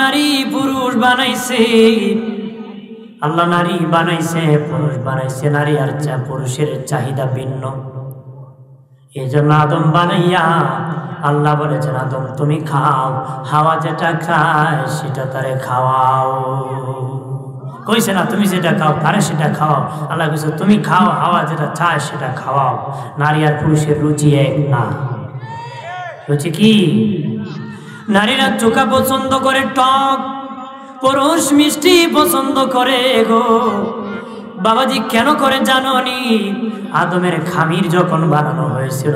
নারী পুরুষ বানাইছে, আল্লাহ নারী বানাইছে পুরুষ বানাইছে, নারী আর পুরুষের চাহিদা ভিন্ন। এই জন্য আদম বানাইয়া আল্লাহ বলেছেন, আদম তুমি খাও, হাওয়া যেটা খায় সেটা তারে খাওয়াও। কইছে না তুমি যেটা খাও তারে সেটা খাওয়াও। আল্লাহ কইছে তুমি খাও, হাওয়া যেটা চায় সেটা খাওয়াও। নারী আর পুরুষের রুচি এক না। রুচি কি? নারীরা চোখা পছন্দ করে টক, পুরুষ মিষ্টি পছন্দ করে গো। বাবাজি কেন করে জানোনি? আদমের খামির যখন বানানো হয়েছিল,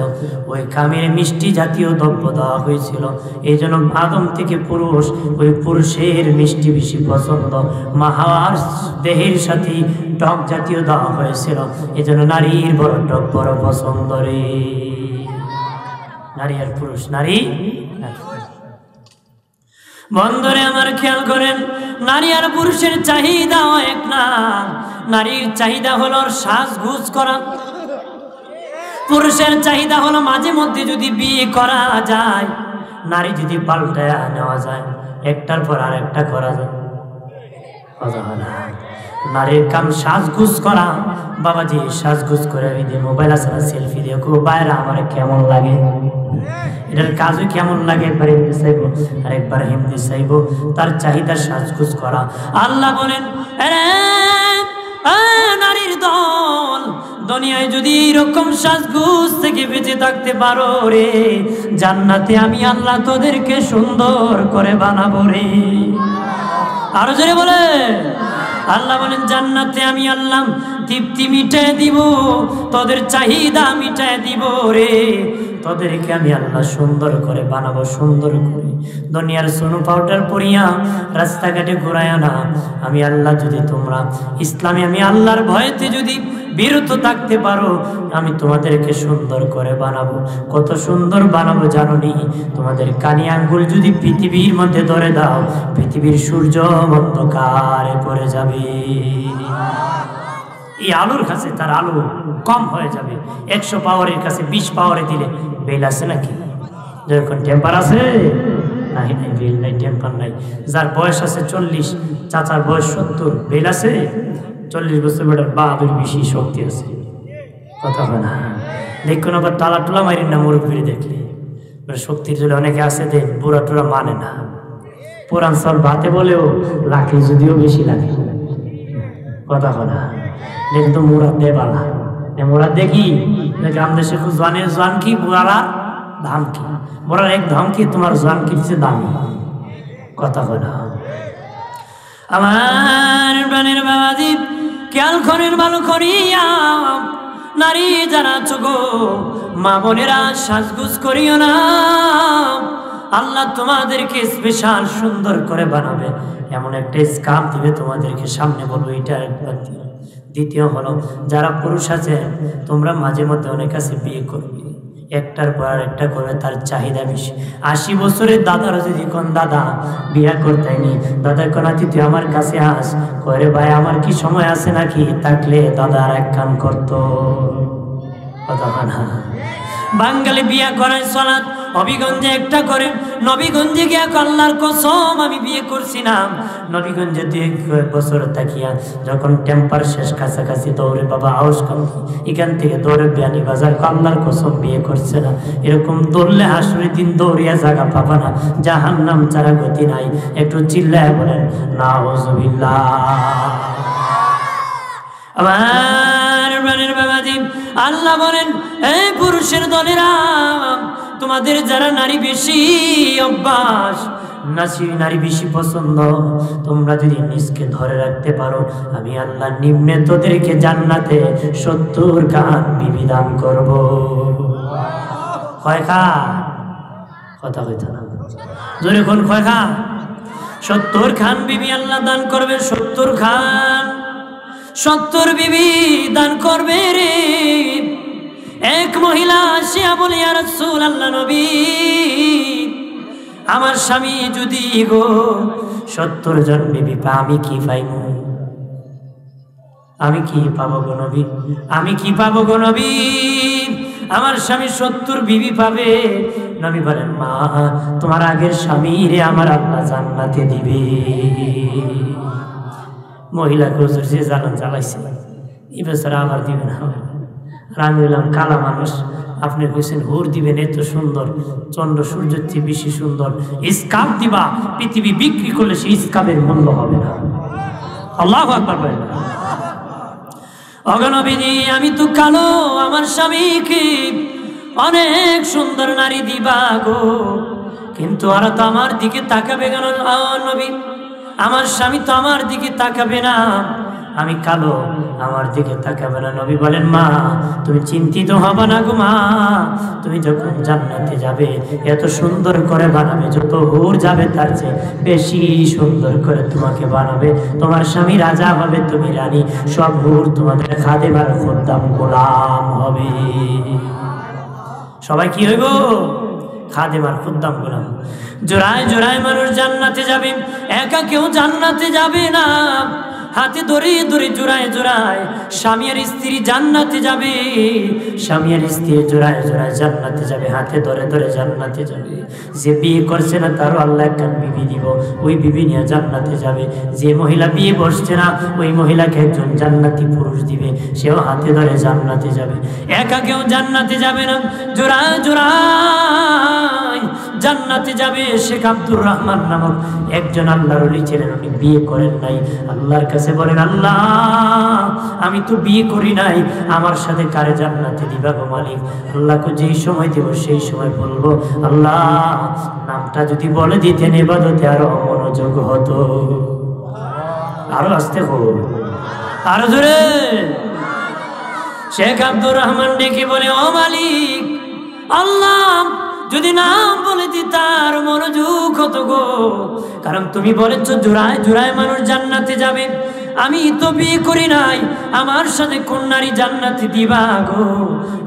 ওই খামিরে মিষ্টি জাতীয় দ্রব্য দেওয়া হয়েছিল। এই জন্য আদম থেকে পুরুষ, ওই পুরুষের মিষ্টি বেশি পছন্দ। মা হাওয়ার দেহের সাথে টক জাতীয় দেওয়া হয়েছিল। এই জন্য নারীর বড় টক বড় পছন্দ রে। নারী আর পুরুষ, নারী বন্ধুরে আমার খেয়াল করেন, নারী আর পুরুষের চাহিদা এক না। নারীর চাহিদা হলো সাজগুজ করা, পুরুষের চাহিদা হলো মাঝে মধ্যে যদি বিয়ে করা যায়, নারী যদি পাল্টায়া নেওয়া যায়, একটার পর আর একটা করা যায়। নারীর কাম সাজগুজ করা। বাবাজি সাজগুজ করে মোবাইল আছে না, সেলফি দিয়ে বাইরে আমার কেমন লাগে, এটার কাজও কেমন লাগে, একবার হিন্দি চাইব আর একবার হিন্দি চাইব। তার চাহিদা সাজগুজ করা। আল্লাহ বলেন, নারীর দল, দুনিয়ায় যদি এরকম সাজগুজ থেকে বেঁচে থাকতে পারো রে, জান্নাতে আমি আল্লাহ তোদেরকে সুন্দর করে বানাবো রে। আরো জোরে বলে, আল্লাহ বলেন জান্নাতে আমি আল্লাহ তৃপ্তি মিটায় দিব, তোদের চাহিদা মিটায় দিব রে। তোদেরকে আমি আল্লাহ সুন্দর করে বানাবো, সুন্দর করে। দুনিয়ার সোনু পাউডার পরিয়া রাস্তাঘাটে ঘুরায় না। আমি আল্লাহ যদি তোমরা ইসলামে আমি আল্লাহর ভয়েতে যদি বিরত থাকতে পারো, আমি তোমাদেরকে সুন্দর করে বানাবো। কত সুন্দর বানাবো জানোনি? তোমাদের কানি আঙ্গুল যদি পৃথিবীর মধ্যে ধরে দাও, পৃথিবীর সূর্য অন্ধকারে পড়ে যাবে। এই আলোর কাছে তার আলো কম হয়ে যাবে। 100 পাওয়ারের কাছে 20 পাওয়ারে দিলে বেল আছে নাকি? যখন টেম্পার আছে নাই, নাই বেল নাই, টেম্পার নাই। যার বয়স আছে 40, চাচার বয়স 70, বেল আছে? 40 বছর বেটার বাহাদুর বেশি শক্তি আছে। কথা হয় না? দেখুন আবার টালা টুলা মারি না মুরব্বী দেখলে শক্তির জন্য অনেকে আছে যে বুড়া টুরা মানে না। পুরান চাল ভাতে বলেও লাখে যদিও বেশি লাগে। কথা হয় না? কিন্তু মুরাদ দে বালা মুরাদ দেখি গ্রাম দেশে জোয়ানের জোয়ান কি, বুড়ারা ধান কি, বুড়ার এক ধান কি তোমার জোয়ান কি দামি। কথা হয় না? আমার প্রাণের বাবাজি খেয়াল করেন ভালো করিয়া, নারী যারা চোখো মা বোনেরা সাজগুজ করিও না। আল্লাহ তোমাদেরকে স্পেশাল সুন্দর করে বানাবে, এমন একটা স্কাম দিবে তোমাদেরকে। সামনে বলবো এটা একবার। দ্বিতীয় হলো, যারা পুরুষ আছে তোমরা মাঝে মধ্যে অনেক কাছে বিয়ে করবে, একটার পর একটা করে, তার চাহিদা বেশি। 80 বছরের দাদারা যদি কোন দাদা বিয়ে করতেনি, দাদা কোনাতি তুই আমার কাছে আস, করে ভাই আমার কি সময় আছে নাকি, থাকলে দাদা আর এক কাম করতো। কথা না? বাঙালি বিয়া করায় সলাৎ হবিগঞ্জে একটা করে, নবীগঞ্জে গিয়া আল্লাহর কসম আমি বিয়ে করছিলাম। নবীগঞ্জে 2 বছর থাকিয়া যখন টেম্পার শেষ কাছাকাছি দৌড়ে বাবা আউস কম, এখান থেকে দৌড়ে বিয়ানি বাজার আল্লাহর কসম বিয়ে করছে না। এরকম দৌড়লে হাসুরের দিন দৌড়িয়া জায়গা পাবা না, জাহান্নাম ছাড়া গতি নাই। একটু চিল্লায় বলেন নাউজুবিল্লাহ। আমার প্রাণের বাবাজি আল্লাহ বলেন, এই পুরুষের দলেরা, তোমাদের যারা নারী বেশি অভ্যাস, নারী বেশি পছন্দ, তোমরা যদি নিজকে ধরে রাখতে পারো, আমি আল্লাহ নিম্নে তোদেরকে জান্নাতে 70 খান বিবি দান করব। কয় খান? কথা হইতো না, জোরে কোন কয় খান? 70 খান বিবি আল্লাহ দান করবে। 70 খান, 70 বিবি দান করবে রে। এক মহিলা আসিয়া বলে, ইয়া রাসূলুল্লাহ নবী, আমার স্বামী যদি গো 70 জন বিবি পা, আমি কি পাইবো? আমি কি পাবো গো নবী? আমি কি পাবো গো নবী? আমার স্বামী 70 বিবি পাবে। নবী বলেন মা তোমার আগের স্বামীরে আমার আল্লাহ জান্নাতে দিবে। মহিলা হুজুর যে জানান চালাইছে এই বছর আবার দিবেন। আর আমি বললাম কালা মানুষ, আপনি কইছেন হুর দিবেন, এত সুন্দর চন্দ্র সূর্যের চেয়ে বেশি সুন্দর ইসকাপ দিবা, পৃথিবী বিক্রি করলে সেই ইসকাপের মূল্য হবে না। আল্লাহু আকবার বলেন। অগণবিধি আমি তো কালো, আমার স্বামীকে অনেক সুন্দর নারী দিবা গো, কিন্তু ওরা তো আমার দিকে তাকাবে কেন নবী? আমার স্বামী তো আমার দিকে তাকাবে না, আমি কালো, আমার দিকে তাকাবে না। নবী বলেন মা তুমি চিন্তিত হবে না গো মা, তুমি যখন জান্নাতে যাবে এত সুন্দর করে বানাবে, যত হুর যাবে তার চেয়ে বেশি সুন্দর করে তোমাকে বানাবে। তোমার স্বামী রাজা হবে, তুমি রানী, সব হুর তোমাদের খাদেমার খোদ্দাম গোলাম হবে। সবাই কি হইব? খাদেমার খুদ্দাম গোলাম। জোড়ায় জোড়ায় মানুষ জান্নাতে যাবে, একা কেউ জান্নাতে যাবে না। হাতে ধরে ধরে জোড়ায় জোড়ায় স্বামী আর স্ত্রী জান্নাতে যাবে, স্বামী আর স্ত্রী জোড়ায় জোড়ায় জান্নাতে যাবে, হাতে ধরে ধরে জান্নাতে যাবে। যে বিয়ে করছে না তারও আল্লাহ একখান বিবি দিব, ওই বিবি নিয়ে জান্নাতে যাবে। যে মহিলা বিয়ে বসছে না ওই মহিলাকে একজন জান্নাতি পুরুষ দিবে, সেও হাতে ধরে জান্নাতে যাবে। একা কেউ জান্নাতে যাবে না, জোড়ায় জোড়ায় জান্নাতে যাবে। শেখ আব্দুর রহমান নামক একজন আল্লাহর ওলি ছিলেন, উনি বিয়ে করেন নাই। আল্লাহর কাছে বলেন আল্লাহ আমি তো বিয়ে করি নাই, আমার সাথে কারে জান্নাতে দিবা গো মালিক? আল্লাহকে যেই সময় দেব সেই সময় বলবো আল্লাহ, নামটা যদি বলে দিতেন ইবাদতে আরো মনোযোগ হতো। আরো আসতে হোক, আরো জোরে। শেখ আব্দুর রহমান ডেকে বলে ও মালিক, আল্লাহ যদি নাম বলে দিতার মনোযোগ হতো গো, কারণ তুমি বলেছ জোড়ায় জোড়ায় মানুষ জান্নাতে যাবে, আমি তো বিয়ে করি নাই, আমার সাথে কোন নারী জান্নাতে দিবা গো?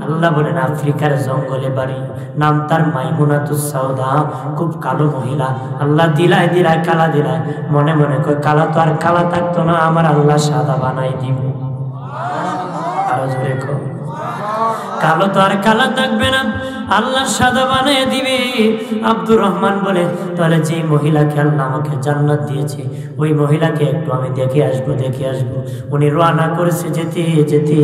আল্লাহ বলেন আফ্রিকার জঙ্গলে বাড়ি, নাম তার মাইমুনাতুস সাউদা, খুব কালো মহিলা। আল্লাহ দিলায় দিলায় কালা দিলায়, মনে মনে কয় কালা তো আর কালা থাকতো না, আমার আল্লাহ সাদা বানাই দিব। আরো জোরে কর, কালো তো আর কালা থাকবে না, আল্লাহ সাদা বানিয়ে দিবে। আব্দুর রহমান বলে তাহলে যে মহিলাকে আল্লাহ আমাকে জান্নাত দিয়েছে ওই মহিলাকে একটু আমি দেখে আসবো, দেখে আসবো। উনি রওনা করেছে, যেতে যেতে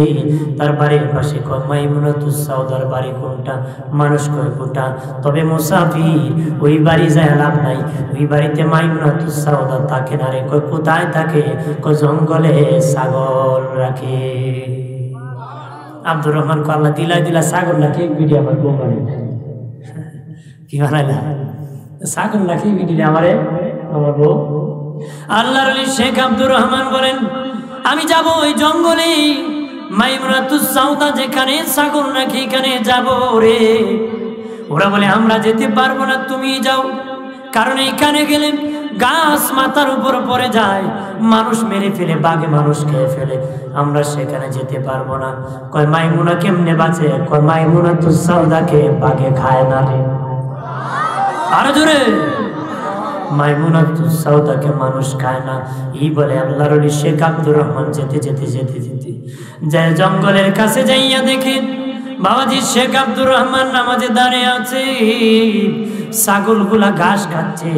তার বাড়ির পাশে কয় মাইমুনাতুস সাউদার বাড়ি কোনটা, মানুষ কয় কোনটা, তবে মুসাফির ওই বাড়ি যায় লাভ নাই, ওই বাড়িতে মাইমুনাতুস সাউদা থাকে না রে। কয় কোথায় থাকে? কয় জঙ্গলে ছাগল রাখে। আব্দুর রহমান কো আল্লাহ দিলা দিলা ছাগল নাকি ভিডিও আমার বউ বানাই কি বানাইলা, ছাগল নাকি ভিডিও আমারে আমার বউ। আল্লাহর ওলি শেখ আব্দুর রহমান বলেন আমি যাব ওই জঙ্গলে, মাইমুনাতুস সাউদা যেখানে ছাগল নাকি এখানে যাব রে। ওরা বলে আমরা যেতে পারবো না, তুমি যাও, কারণ এখানে গেলে গাছ মাথার উপর পড়ে যায়, মানুষ মেরে ফেলে, বাঘে মানুষ খেয়ে ফেলে, আমরা সেখানে যেতে পারবো না। কয় মাইমুনা কেমনে বাঁচে? কয় মাইমুনাতুস সাউদাকে বাঘে খায় না রে। আরো জোরে, মাইমুনাতুস সাউদাকে মানুষ খায় না। এই বলে আল্লাহর ওলি শেখ আব্দুর রহমান যেতে যেতে যেতে যেতে যায় জঙ্গলের কাছে যাইয়া দেখে বাবাজি শেখ আব্দুর রহমান নামাজে দাঁড়িয়ে আছে, ছাগলগুলা ঘাস খাচ্ছে।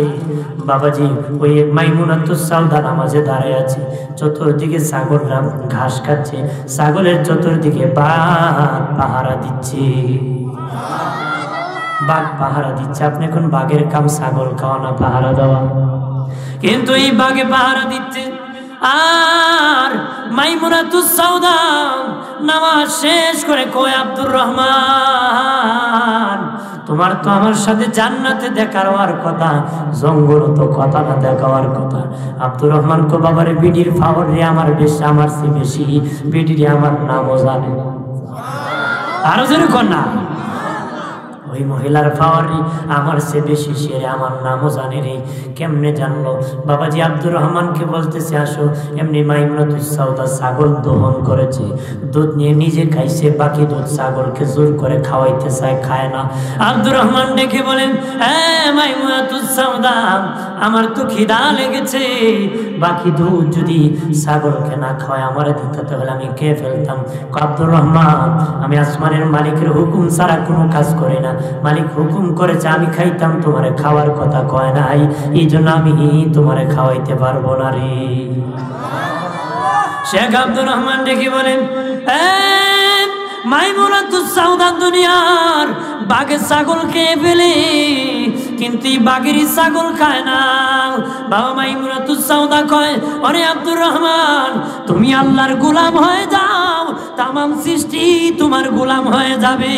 বাবাজি ওই মাইমুনাতুস সাউদা নামাজে দাঁড়িয়ে আছে, চতুর্দিকে ছাগলরা ঘাস খাচ্ছে, ছাগলের চতুর্দিকে বাঘ পাহারা দিচ্ছে, বাঘ পাহারা দিচ্ছে। আপনি এখন বাঘের কাম ছাগল খাওয়া না পাহারা দেওয়া, কিন্তু এই বাঘে পাহারা দিচ্ছে। আর মাইমুনাতুস সাউদা নামাজ শেষ করে কয় আব্দুর রহমান তোমার তো আমার সাথে জান্নাতে দেখা হওয়ার কথা, জঙ্গল তো কথা না দেখা হওয়ার কথা। আব্দুর রহমান কো বাবারে বিডির পাওয়ার রে আমার বেশি, আমার চেয়ে বেশি, বিডিরে আমার নামও জানে। আরো যেরকম না ওই মহিলার পাওয়ারই আমার সে বেশি, সে আমার নামও জানে রে। কেমনে জানলো? বাবাজি আব্দুর রহমানকে বলতেছে আসো। এমনি মাইমুনাতুস সাউদা ছাগল দহন করেছে, দুধ নিয়ে নিজে খাইছে, বাকি দুধ ছাগলকে জোর করে খাওয়াইতে চায়, খায় না। আব্দুর রহমান ডেকে বলেন, মাইমুনাতুস সাউদা, আমার তো খিদা লেগেছে, বাকি দুধ যদি ছাগলকে না খাওয়ায় আমার দিতে, তাহলে আমি খেয়ে ফেলতাম। আব্দুর রহমান, আমি আসমানের মালিকের হুকুম ছাড়া কোনো কাজ করি না, মালিক হুকুম করেছে আমি খাইতাম, তোমারে খাওয়ার কথা কয় নাই, এই জন্য আমি তোমারে খাওয়াইতে পারবো না রে। শেখ আব্দুর রহমান ডেকে বলেন, মাইমুনাতুস সাউদা দুনিয়ার বাঘের ছাগল খেয়ে ফেলে, কিন্তু এই বাঘেরই ছাগল খায় না। বাবা মাইমুনাতুস সাউদা কয়, আরে আব্দুর রহমান, তুমি আল্লাহর গোলাম হয়ে যাও, তামাম সৃষ্টি তোমার গোলাম হয়ে যাবে।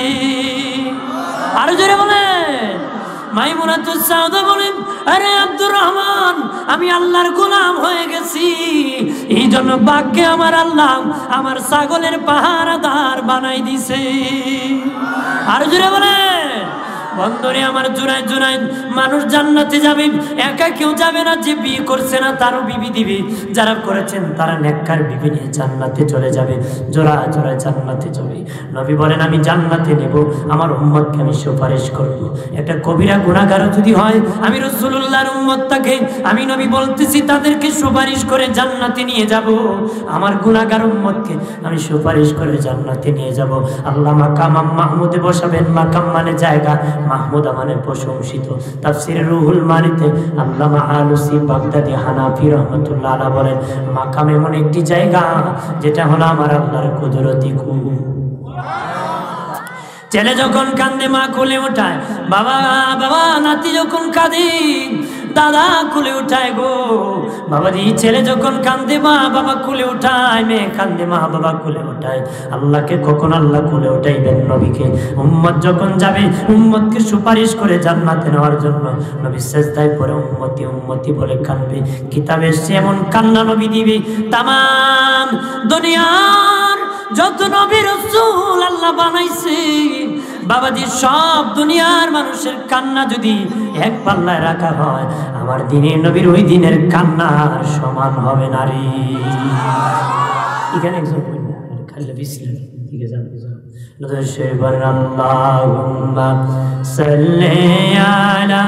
আরো জোরে বলে। মাইমুনাতুস সাউদা বলেন, আরে আব্দুর রহমান, আমি আল্লাহর গোলাম হয়ে গেছি, এই জন্য বাঘকে আমার আল্লাহ আমার ছাগলের পাহারাদার বানাই দিছে। আরো জোরে বলে। বন্ধরে আমার জুনাই জুনাই, মানুষ জান্নাতে যাবে, একা কেউ যাবে না। যে বিয়ে করছে না তারও বিবি দিবে, যারা করেছেন তারা নেককার বিবি নিয়ে জান্নাতে চলে যাবে, জোড়া জোড়া জান্নাতে যাবে। নবী বলেন, আমি জান্নাতে নেব, আমার উম্মতকে আমি সুপারিশ করব। একটা কবিরা গুনাহগার যদি হয়, আমি রাসূলুল্লাহর উম্মতটাকে, আমি নবী বলতেছি, তাদেরকে সুপারিশ করে জান্নাতে নিয়ে যাব। আমার গুনাহগার উম্মতকে আমি সুপারিশ করে জান্নাতে নিয়ে যাব। আল্লাহ মাকাম মাহমুদে বসাবেন। মাকাম মানে জায়গা, মাহমুদা মানে প্রশংসিত। তাফসীরে রুহুল মানিতে আল্লামা আলুসি বাগদাদি হানাফি রাহমাতুল্লাহ আলাইহি বলেন, মাকাম এমন একটি জায়গা যেটা হলো আমার আল্লাহর কুদরতি কুল। ছেলে যখন কান্দে মা কোলে উঠায়, বাবা বাবা, নাতি যখন কাঁদে দাদা কোলে উঠায় গো। বাবাজি, ছেলে যখন কান্দে মা বাবা কোলে উঠায়, মেয়ে কান্দে মা বাবা কোলে উঠায়। আল্লাহকে কখন আল্লাহ কোলে উঠাইবেন? নবীকে। উম্মত যখন যাবে, উম্মতকে সুপারিশ করে জান্নাতে নেওয়ার জন্য, নবী সেজদায় পড়ে উম্মতি উম্মতি বলে কাঁদবে। কিতাবে এসেছে এমন কান্না নবী দিবে, তামাম দুনিয়ার যত নবী রাসূল আল্লাহ বানাইছে, বাবাজি, সব দুনিয়ার মানুষের কান্না যদি এক পাল্লায় রাখা হয়, আমার দিনের নবীর ওই দিনের কান্নার সমান হবে না রে। এখানে একজন খালি বিসিল দিকে যান, আল্লাহুম্মা সাল্লি আলা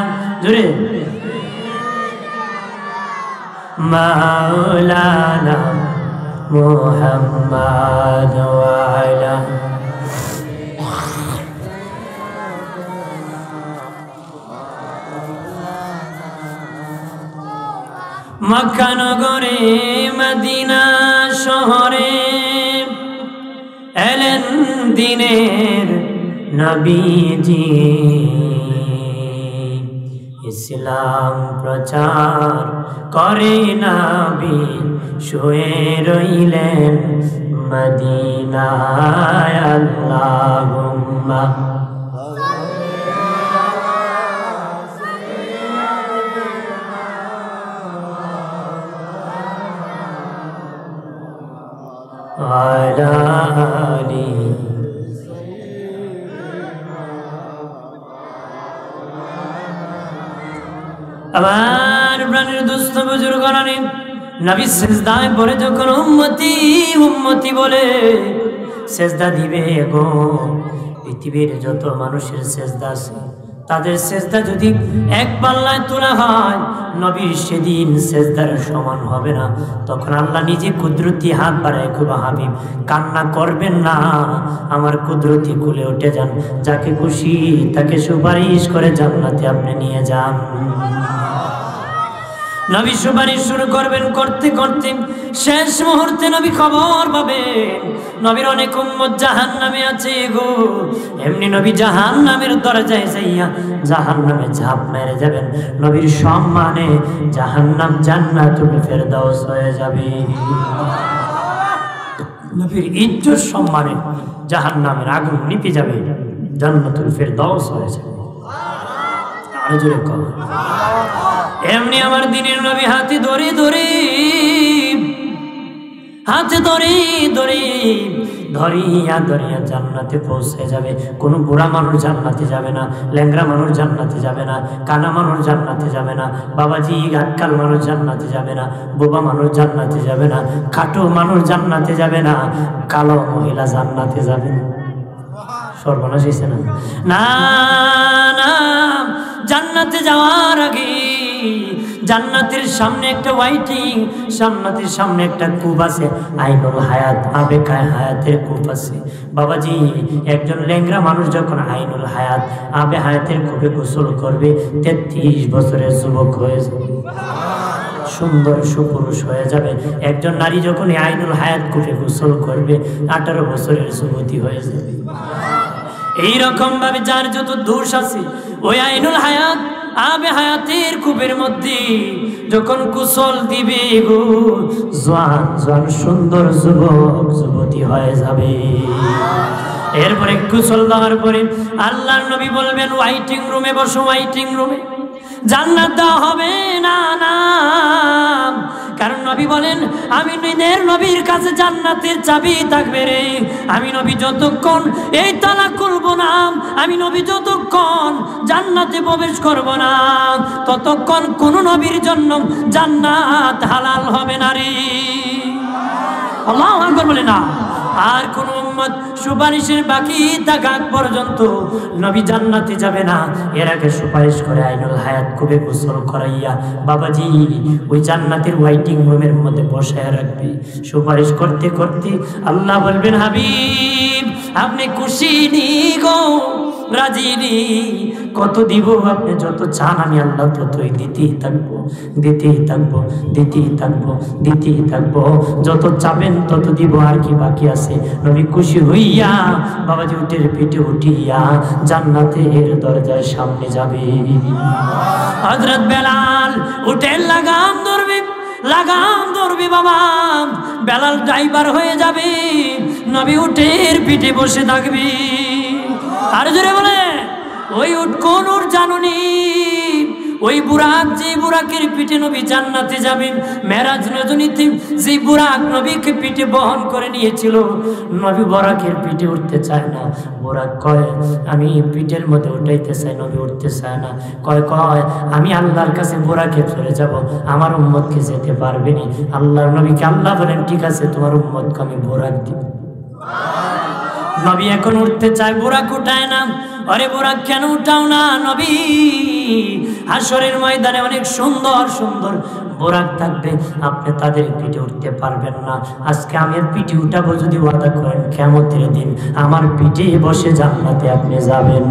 জোরে মাওলানা মুহাম্মাদ ওয়া আলা মক্কা নগরে মদিনা শহরে এলেন দিনের নবীজি, ইসলাম প্রচার করে নবী শুয়ে রইলেন মদিনায়। আল্লাহুম্মা আলা আলি আমার প্রাণের দুস্থ বুজুর্গরা, নবী সেজদায় পড়ে যখন উম্মতি উম্মতি বলে সেজদা দিবে গো, পৃথিবীর যত মানুষের সেজদা আছে তাদের সেজদা যদি এক পাল্লায় তোলা হয়, নবীর সেদিন সেজদার সমান হবে না। তখন আল্লাহ নিজে কুদরতি হাত বাড়ায়, খুব হাবিব কান্না করবেন না, আমার কুদরতি কুলে উঠে যান, যাকে খুশি তাকে সুপারিশ করে জান্নাতে আপনি নিয়ে যান। নবী সুপারিশ শুরু করবেন, করতে করতে শেষ মুহূর্তে নবী খবর পাবেন নবীর অনেক উম্মত জাহান্নামে আছে গো। এমনি নবী জাহান্নামের দরজায় যাইয়া জাহান্নামে ঝাঁপ মেরে যাবেন। নবীর সম্মানে জাহান্নাম জান্নাতুল ফেরদাউস হয়ে যাবে। নবীর ইজ্জত সম্মানে জাহান্নামের আগুন নিভে যাবে, জান্নাতুল ফেরদাউস হয়ে যাবে। আরো জোরে কর। এমনি আমার দিনের নবী হাতে ধরে ধরে হাতে ধরে ধরে ধরিয়া ধরিয়া জান্নাতে পৌঁছে যাবে। কোনো বুড়া মানুষ জান্নাতে যাবে না, ল্যাংড়া মানুষ জান্নাতে যাবে না, কানা মানুষ জান্নাতে যাবে না, বাবাজি আটকাল মানুষ জান্নাতে যাবে না, বোবা মানুষ জান্নাতে যাবে না, খাটো মানুষ জান্নাতে যাবে না, কালো মহিলা জান্নাতে যাবে না। সর্বনাশ হয়েছে না? না না, জান্নাতে যাওয়ার আগে জান্নাতের সামনে একটা ওয়াইটিং, জান্নাতের সামনে একটা কূপ আছে, আইনুল হায়াত, আবেকায় হায়াতের কূপ আছে। বাবাজি একজন ল্যাংড়া মানুষ যখন আইনুল হায়াত, আবে হায়াতের কূপে গোসল করবে, 33 বছরের যুবক হয়ে যাবে, সুন্দর সুপুরুষ হয়ে যাবে। একজন নারী যখন আইনুল হায়াত কূপে গোসল করবে, 18 বছরের যুবতী হয়ে যাবে। এইরকম ভাবে যার যত দোষ আছে, ওই আইনুল হায়াত আবে হায়াতের কূপের মধ্যে যখন গোসল দিবে গো, জওয়ান জওয়ান সুন্দর যুবক যুবতী হয়ে যাবে। এরপরে গোসল দেওয়ার পরে আল্লাহর নবী বলবেন, ওয়াইটিং রুমে বসো, ওয়াইটিং রুমে। জান্নাত দেওয়া হবে না, না, কারণ নবী বলেন, আমি নবীর কাছে জান্নাতের চাবি থাকবে রে। আমি নবী যতক্ষণ এই তালা খুলব না, আমি নবী যতক্ষণ জান্নাতে প্রবেশ করব না, ততক্ষণ কোন নবীর জন্য জান্নাত হালাল হবে না রে। আল্লাহু আকবার বলে না। আর কোন উম্মত সুপারিশের বাকি থাকা পর্যন্ত নবী জান্নাতে যাবে না। এর আগে সুপারিশ করে আইনুল হায়াত কূপে গোসল করাইয়া বাবাজি ওই জান্নাতের ওয়াইটিং রুমের মধ্যে বসায় রাখবে। সুপারিশ করতে করতে আল্লাহ বলবেন, হাবিব আপনি খুশি নি গো, রাজি নি, কত দিব আপনি যত চান, আমি আল্লাহ ততই দিতেই থাকবো, দিতেই থাকবো, দিতেই থাকবো, দিতেই থাকবো, যত চাবেন তত দিব, আর কি বাকি আছে। নবী খুশি হইয়া বাবাজি উটের পিঠে উঠিয়া জান্নাতের দরজার সামনে যাবে। হযরত বেলাল উটের লাগাম ধরবে, লাগাম ধরবে বাবা, বেলাল ড্রাইভার হয়ে যাবে, নবী উটের পিঠে বসে থাকবে। আর জোরে বলে, ওই উট কোন উট জানুনি? ওই বুরাক, যে বুরাকের পিঠে নবী জান্নাতে যাবেন। মেরাজ রজনীতে যে বুরাক নবীকে পিঠে বহন করে নিয়েছিল, নবী বুরাকের পিঠে উঠতে চায় না। বুরাক কয়, আমি পিঠের মধ্যে উঠাইতে চাই, নবী উঠতে চায় না। কয় কয় আমি আল্লাহর কাছে বুরাকে চলে যাব, আমার উম্মতকে যেতে পারবে না। আল্লাহর নবীকে আল্লাহ বলেন, ঠিক আছে তোমার উম্মতকে আমি বুরাক দিব। নবী এখন উঠতে চায়, বুরাক উঠায় না। আরে বুরাক কেন উঠাও না নবী? হাসরের ময়দানে অনেক সুন্দর সুন্দর বুরাক থাকবে, আপনি তাদের পিঠে উঠতে পারবেন না। আজকে আমি পিঠে উঠাবো, যদি ওয়াদা করেন কিয়ামতের দিন আমার পিঠে বসে জান্নাতে আপনি যাবেন।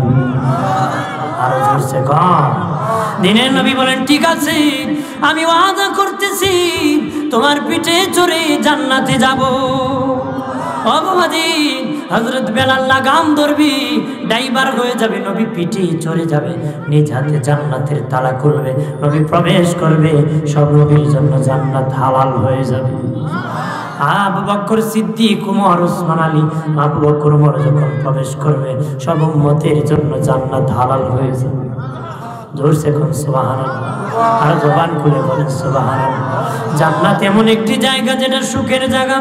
আরো জোরছে কম। দিনের নবী বলেন, ঠিক আছে আমি ওয়াদা করতেছি, তোমার পিঠে চড়ে জান্নাতে যাব। অবাধি হযরত বেলাল লাগাম ধরবি, ড্রাইভার হয়ে যাবে, নবী পিঠে চড়ে যাবে, নিজ হাতে জান্নাতের তালা খুলবে, নবী প্রবেশ করবে, সব নবীর জন্য জান্নাত হালাল হয়ে যাবে। আবু বকর সিদ্দিক, ওমর, ওসমান আলী, আবু বকর ওমর যখন প্রবেশ করবে, সব উম্মতের জন্য জান্নাত হালাল হয়ে যাবে। জোরসে কোন সুবহানাল্লাহ, আর জবান খুলে বলেন সুবহানাল্লাহ। জান্নাত এমন একটি জায়গা যেটা সুখের জায়গা,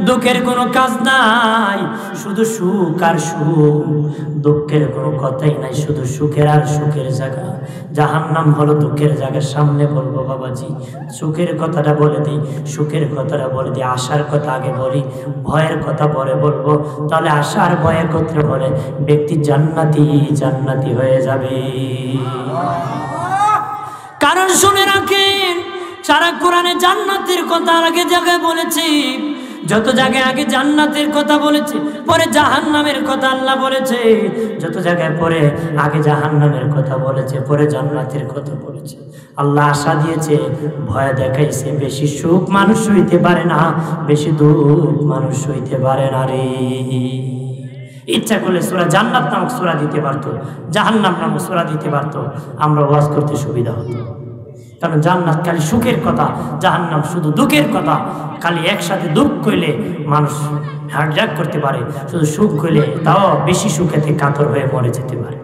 দুঃখের কোনো কাজ নাই, শুধু সুখ আর সুখ, দুঃখের কোনো কথাই নাই, শুধু সুখের আর সুখের জায়গা। জাহান্নাম হলো দুঃখের জায়গা। সামনে বলবো বাবাজি, সুখের কথাটা বলে দিই, সুখের কথাটা বলে দিই, আশার কথা আগে বলি, ভয়ের কথা পরে বলবো। তাহলে আশা আর ভয় একত্রে বলে ব্যক্তি জান্নাতি জান্নাতি হয়ে যাবে। কারণ শুনে রাখেন, সারা কোরআনে জান্নাতের কথা আগে জায়গায় বলেছি, যত জায়গায় আগে জান্নাতের কথা বলেছে, পরে জাহান্নামের কথা আল্লাহ বলেছে, যত জায়গায় পরে আগে জাহান্নামের কথা বলেছে, পরে জান্নাতের কথা বলেছে। আল্লাহ আশা দিয়েছে, ভয় দেখাইছে। বেশি সুখ মানুষ হইতে পারে না, বেশি দুঃখ মানুষ হইতে পারে না রে। ইচ্ছা করলে সূরা জান্নাত নামক সূরা দিতে পারতো, জাহান্নাম নামক সূরা দিতে পারতো, আমরা ওয়াজ করতে সুবিধা হতো। কারণ জান্নাত খালি সুখের কথা, জাহান্নাম শুধু দুঃখের কথা। খালি একসাথে দুঃখ কইলে মানুষ হার্ট অ্যাটাক করতে পারে, শুধু সুখ কইলে তাও বেশি সুখেতে কাতর হয়ে মরে যেতে পারে।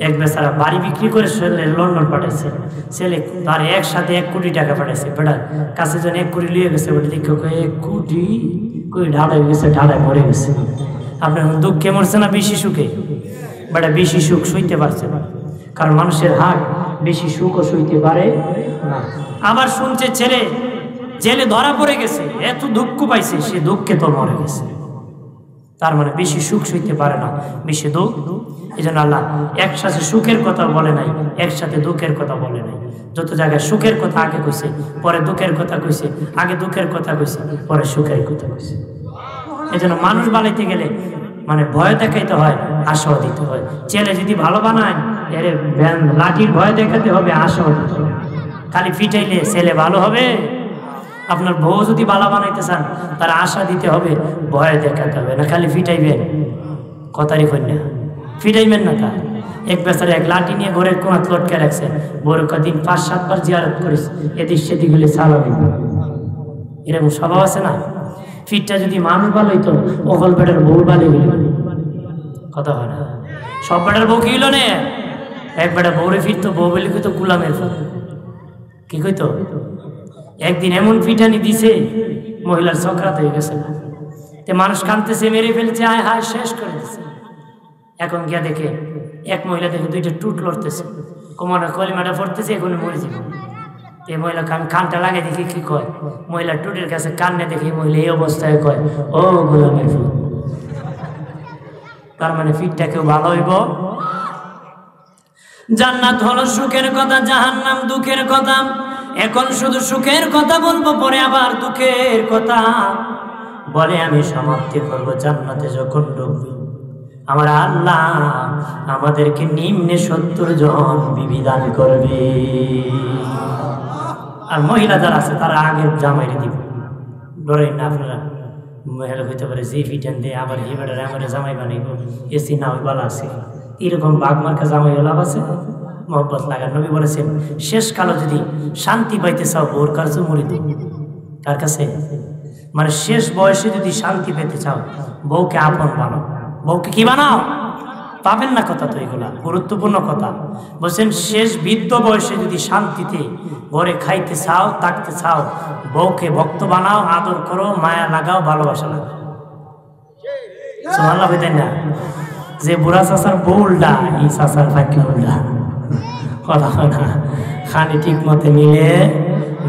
এক বেচারা বাড়ি বিক্রি করে ছেলে লন্ডন পাঠাইছে, ছেলে তার একসাথে 1 কোটি টাকা পাঠাইছে, বেটা কাছে যেন 1 কোটি লিয়ে গেছে, ওটা দেখে 1 কোটি কই ঢালাই গেছে, ঢালাই মরে গেছে। আপনার দুঃখে মরছে না বেশি সুখে? বেটা বেশি সুখ সইতে পারছে না, কারণ মানুষের হাট বেশি সুখও সইতে পারে না। আবার শুনছে ছেলে জেলে ধরা পড়ে গেছে, এত দুঃখ পাইছে, সে দুঃখে তো মরে গেছে। তার মানে বেশি সুখ সইতে পারে না, বেশি দুঃখ। এই জন্য আল্লাহ একসাথে সুখের কথা বলে নাই, একসাথে দুঃখের কথা বলে নাই। যত জায়গায় সুখের কথা আগে কইছে, পরে দুঃখের কথা কইছে, আগে দুঃখের কথা কইছে, পরে সুখের কথা কইছে। এই জন্য মানুষ বানাইতে গেলে মানে ভয় দেখাইতে হয়, আশাও দিতে হয়। ছেলে যদি ভালো বানায়, এর লাঠির ভয় দেখাতে হবে, আশাও দিতে হবে। খালি ফিটাইলে ছেলে ভালো হবে? আপনার বউ যদি ভালো বানাইতে চান, তার আশা দিতে হবে, ভয় দেখাতে হবে না। খালি ফিটাইবেন, কথারই কন্যা ফিটাইবেন না। তা এক বেচারে এক লাঠি নিয়ে ঘরের কোনাত লটকে রাখছে, বড় কদিন 5-7 বার জিয়ারত করেছে, এদিক সেদিক গেলে চালাবি। এরকম স্বভাব আছে না? ফিটটা যদি মানুষ ভালো হইতো, ওগল বেটার বউ ভালো হইল, কথা হয় না? সব বেটার বউ কি হইল না? এক বেটা বউরে ফিরতো, বউ বলি কইতো গুলামের ফল, কি কইতো? একদিন এমন পিঠানি দিছে, মহিলার চক্রাত হয়ে গেছে, মানুষ কাঁদতেছে, মেরে ফেলছে, আয় হায় শেষ করে দিছে। এখন গিয়া দেখে এক মহিলা দেখে 2টা টুট লড়তেছে, কোমরে কলিমাটা পড়তেছে, এখন মরে যাবে। মহিলা কানটা লাগে দেখি কি কয়, মহিলা টুটের কাছে কান্নে দেখি মহিলা এই অবস্থায় কয়, ও গোলামের ফুল। তার মানে ফিটটা কেউ ভালো হইব? জান্নাত হলো সুখের কথা, জাহান্নাম দুঃখের কথা। এখন শুধু সুখের কথা বলবো, পরে আবার দুঃখের কথা বলে আমি সমাপ্তি করবো। জান্নাতে যখন ঢুকবে, আমার আল্লাহ আমাদেরকে নিম্নে 70 জন বিবি দান করবে। আর মহিলা যারা আছে তারা আগে জামাইরে দিবে, ডরেন না আপনারা। মহিলা হইতে পারে যে ফিটেন দিয়ে আবার হিবাটারে আমার জামাই বানাইব, এসি না ওই বলা আছে। এরকম বাঘ মার্কা জামাই লাভ আছে? মোহব্বত লাগার নবী বলেছেন, শেষ কালো যদি শান্তি পাইতে চাও, বোর কাছে মরিত। কার কাছে? মানে শেষ বয়সে যদি শান্তি পেতে চাও, বউকে আপন বানাও। বউকে কি বানাও? পাবেন না কথা তো, এগুলা গুরুত্বপূর্ণ কথা বলছেন। শেষ বৃদ্ধ বয়সে যদি শান্তিতে ঘরে খাইতে চাও, থাকতে চাও, বউকে ভক্ত বানাও, আদর করো, মায়া লাগাও, ভালোবাসা লাগাও। সুবহানাল্লাহ বলেন না? যে বুড়া চাচার বউলটা, এই চাচার ফাঁকি উল্টা, কথা না খানি ঠিক মতে মিলে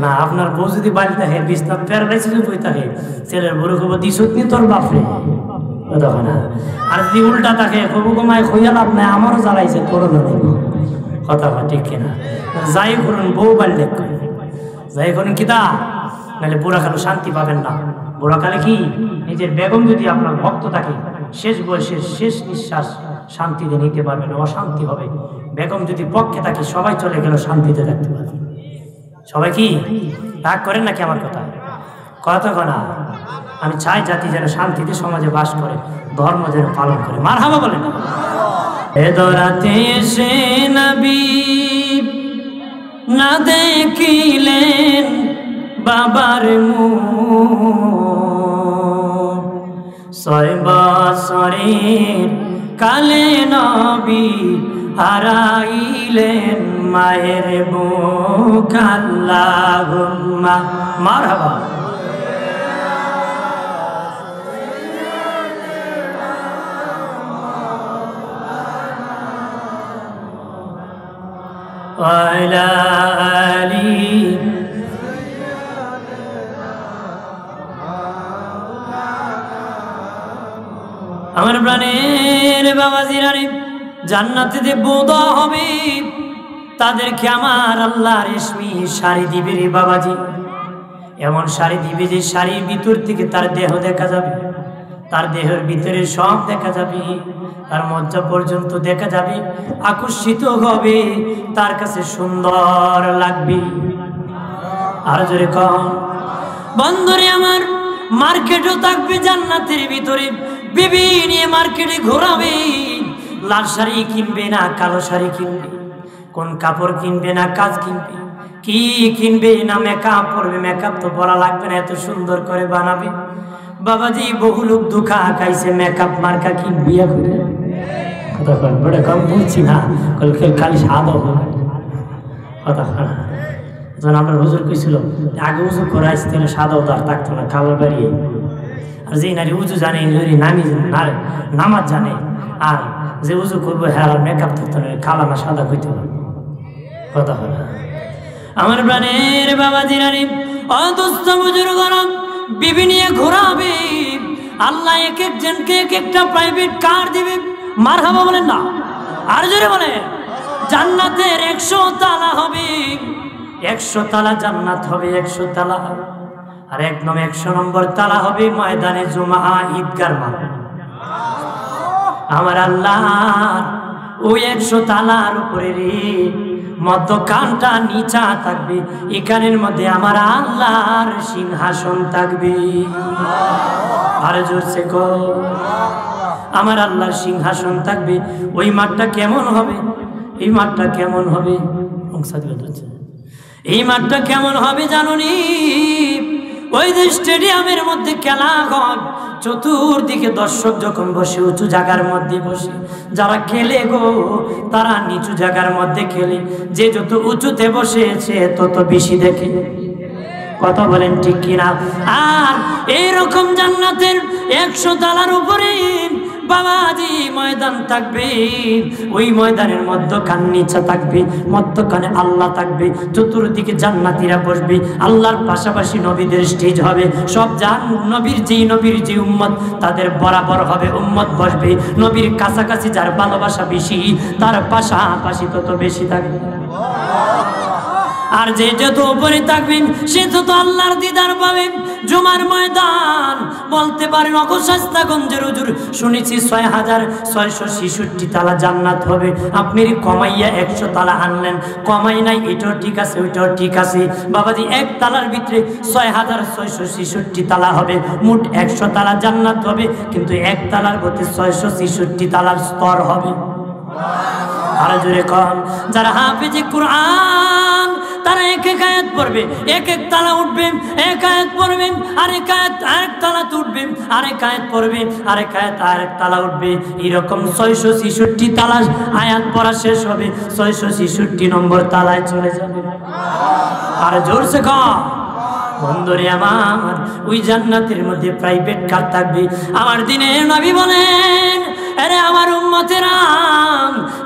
না। আপনার বউ যদি বাড়ি থাকে, বিছনাত প্যারালাইসিস হয়ে থাকে, ছেলের বড় খবর দিছত নি তোর বাপরে, কথা না। আর যদি উল্টা থাকে, কবু কমায় খইয়া লাভ নাই, আমারও জ্বালাইছে, তোরও জ্বালাইব, কথা হয় ঠিক কিনা? যাই করুন, বউ বাড়লে যাই করুন কিতা, নাহলে বুড়াকালে শান্তি পাবেন না। বুড়াকালে কি নিজের বেগম যদি আপনার ভক্ত থাকে, শেষ বয়সের শেষ নিঃশ্বাস শান্তিতে নিতে পারবেন, অশান্তি হবে। বেগম যদি পক্ষে থাকে, সবাই চলে গেল, শান্তিতে থাকতে পারবে। সবাই কি রাগ করেন নাকি আমার কথা? কথা কনা আমি চাই জাতি যেন শান্তিতে সমাজে বাস করে, ধর্ম যেন পালন করে। মারহাবা বলেন। এদরাতে এসে নবী না দেখিলেন বাবার মুখ, 6 বছরের কালে নবী হারাইলেন মায়ের বুক। আল্লাহুম্মা মারহাবা। ওয়ালা আলি আমার প্রাণের বাবাজিরা রে, জান্নাতে যে বোদা হবে, তাদেরকে আমার আল্লাহ রেশমি শাড়ি দিবে রে বাবাজি। এমন শাড়ি দিবে যে শাড়ির ভিতর থেকে তার দেহ দেখা যাবে, তার দেহের ভিতরে সব দেখা যাবে, তার মজ্জা পর্যন্ত দেখা যাবে, আকর্ষিত হবে, তার কাছে সুন্দর লাগবে। আর জোরে কম বন্ধুরে আমার, মার্কেটও থাকবে জান্নাতের ভিতরে, বিবি নিয়ে মার্কেটে ঘোরাবে। লাল শাড়ি কিনবে না কালো শাড়ি কিনবে, কোন কাপড় কিনবে না কাজ কিনবে, কি কিনবে না মেকআপ পরবে, মেকআপ তো পরা লাগবে না, এত সুন্দর করে বানাবে। বাবাজি বহু লোক ধোঁকা খাইছে, মেকআপ মার্কা কি বিয়া করে, তখন বড় কম বুঝছি না খালি সাদা কথা যখন আমরা হুজুর কইছিল আগে উজু করে আসতে তাহলে সাদা উদার থাকতো না কালার বাড়িয়ে আর যে নারী উজু জানে নামি নামাজ জানে আর যে উজু করবো হ্যাঁ মেকআপ থাকতো না কালা না সাদা হইতে পারে কথা হয় না আমার প্রাণের বাবা জিরানি অদুস্থ বুজুর গরম বিবি নিয়ে ঘোরাবে আল্লাহ এক একজনকে এক একটা প্রাইভেট কার দিবে মারহাবা বলেন না আর জোরে বলে জান্নাতের 100 তালা হবে 100 তালা জান্নাত হবে 100 তালা আর একদম 100 নম্বর তালা হবে ময়দানে জুমা ঈদগার মাঠ আমার আল্লাহ ওই 100 তালার উপরে রে মধ্যখানটা নিচা থাকবে এখানের মধ্যে আমার আল্লাহর সিংহাসন থাকবে আর জোরছে গো আমার আল্লাহর সিংহাসন থাকবে ওই মাঠটা কেমন হবে এই মাঠটা কেমন হবে এই মাঠটা কেমন হবে জানুনি ওই যে স্টেডিয়ামের মধ্যে খেলা হয় চতুর্দিকে দর্শক যখন বসে উঁচু জায়গার মধ্যে বসে যারা খেলে গো তারা নিচু জায়গার মধ্যে খেলে যে যত উঁচুতে বসেছে তত বেশি দেখে কথা বলেন ঠিক কিনা আর এইরকম জান্নাতের 100 তালার উপরে বাবাজি ময়দান থাকবে ওই ময়দানের মধ্যখান নিচা থাকবে মধ্যখানে আল্লাহ থাকবে চতুর্দিকে জান্নাতীরা বসবে আল্লাহর পাশাপাশি নবীদের স্টেজ হবে সব নবীর যে উম্মত তাদের বরাবর হবে উম্মত বসবে নবীর কাছাকাছি যার ভালোবাসা বেশি তার পাশাপাশি তত বেশি থাকবে আর যে যত উপরে থাকবেন সে তত আল্লাহর দিদার পাবে জুমার ময়দান বলতে পারেন অগস্তাগঞ্জের হুজুর শুনেছি 6666 তালা জান্নাত হবে আপনি কমাইয়া 100 তালা আনলেন কমাই নাই এটাও ঠিক আছে ওইটাও ঠিক আছে বাবাজি এক তালার ভিতরে 6666 তালা হবে মোট 100 তালা জান্নাত হবে কিন্তু এক তালার মধ্যে 666 তালার স্তর হবে আর জোরে কম যারা হাফেজে কুরআন তারা এক এক আয়াত পড়বে এক এক তালা উঠবে এক আয়াত পড়বেন আরেক আয়াত আরেক তালা উঠবে আরেক আয়াত পড়বে আরেক আয়াত আরেক তালা উঠবে এরকম 666 তালা আয়াত পড়া শেষ হবে 666 নম্বর তালায় চলে যাবে আর জোরসে কম বন্ধুরে আমার ওই জান্নাতের মধ্যে প্রাইভেট কার থাকবে আমার দিনের নবী বলেন আরে আমার উম্মতেরা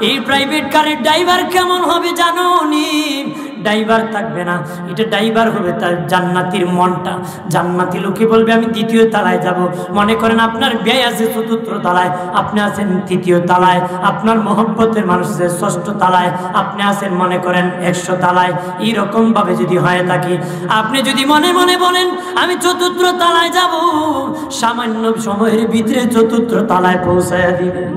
এই প্রাইভেট কারের ড্রাইভার কেমন হবে জানো নি ড্রাইভার থাকবে না এটা ড্রাইভার হবে তার জান্নাতীর মনটা জান্নাতি লোকে বলবে আমি দ্বিতীয় তলায় যাব মনে করেন আপনার ব্যয় আছে চতুর্থ তলায় আপনি আছেন তৃতীয় তলায় আপনার মহব্বতের মানুষের ষষ্ঠ তলায় আপনি আছেন মনে করেন 100 তলায় এইরকম ভাবে যদি হয়ে থাকে আপনি যদি মনে মনে বলেন আমি চতুর্থ তলায় যাব সামান্য সময়ের ভিতরে চতুর্থ তলায় পৌঁছায়া দিবেন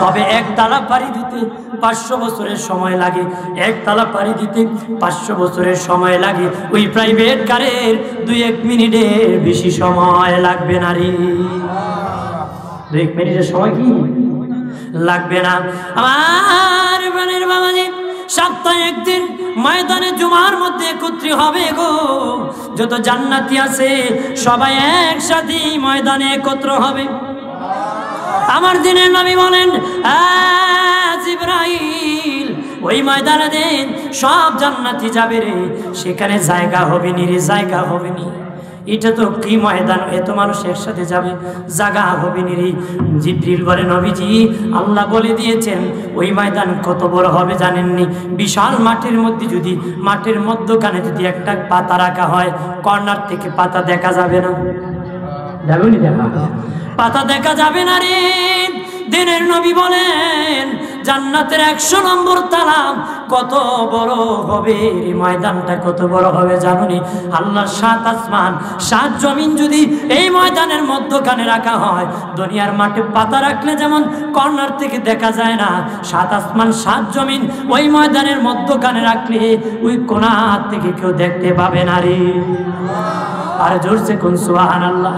তবে এক তালা পাড়ি দিতে 500 বছরের সময় লাগে এক তালা পাড়ি দিতে 500 বছরের সময় লাগে ওই প্রাইভেট কারের 2-1 মিনিটের বেশি সময় লাগবে না রে 2-1 মিনিটের সময় কি লাগবে না আমার প্রাণের বাবাজি সপ্তাহে একদিন ময়দানে জুমার মধ্যে একত্রিত হবে গো যত জান্নাতি আছে সবাই একসাথে ময়দানে একত্র হবে আমার দিনের নবী বলেন জিবরাইল ওই ময়দানে দিন সব জান্নাতি যাবে রে সেখানে জায়গা হবে নি রে জায়গা হবে নি এটা তো কি ময়দান এত মানুষ একসাথে যাবে জায়গা হবে নি রে জিবরিল বলে নবীজি আল্লাহ বলে দিয়েছেন ওই ময়দান কত বড় হবে জানেননি বিশাল মাঠের মধ্যে যদি মাঠের মধ্যখানে যদি একটা পাতা রাখা হয় কর্নার থেকে পাতা দেখা যাবে না যাবেনি দেখা পাতা দেখা যাবে না রে দিনের নবী বলেন জান্নাতের 100 নম্বর তালা কত বড় হবে এই ময়দানটা কত বড় হবে জানুনি আল্লাহর 7 আসমান 7 জমিন যদি এই ময়দানের মধ্যখানে রাখা হয় দুনিয়ার মাঠে পাতা রাখলে যেমন কর্নার থেকে দেখা যায় না 7 আসমান 7 জমিন ওই ময়দানের মধ্যখানে রাখলে ওই কোণা থেকে কেউ দেখতে পাবে না রে আর জোরসে কোন সুবহানাল্লাহ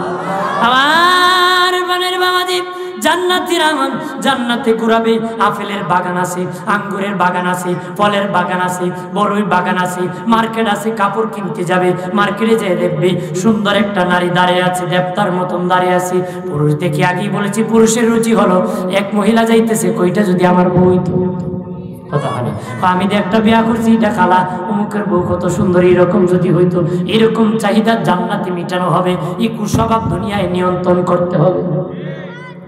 আমার বানের বাবাজি জান্নাতীরা জান্নাতে ঘুরাবে। আপেলের বাগান আছে, আঙ্গুরের বাগান আছে, ফলের বাগান আছে, বড়ই বাগান আছে, মার্কেট আছে। কাপড় কিনতে যাবে, মার্কেটে যেয়ে দেখবে সুন্দর একটা নারী দাঁড়িয়ে আছে, দেবতার মতন দাঁড়িয়ে আছে। পুরুষ দেখি আগেই বলেছি পুরুষের রুচি হলো, এক মহিলা যাইতেছে, কইটা যদি আমার বউ হইতো। কথা হয় না, আমি যে একটা বিয়া করছি, এটা খালা অমুকের বউ কত সুন্দর, এরকম যদি হইতো। এরকম চাহিদা জান্নাতে মিটানো হবে। এই কুস্বভাব দুনিয়ায় নিয়ন্ত্রণ করতে হবে।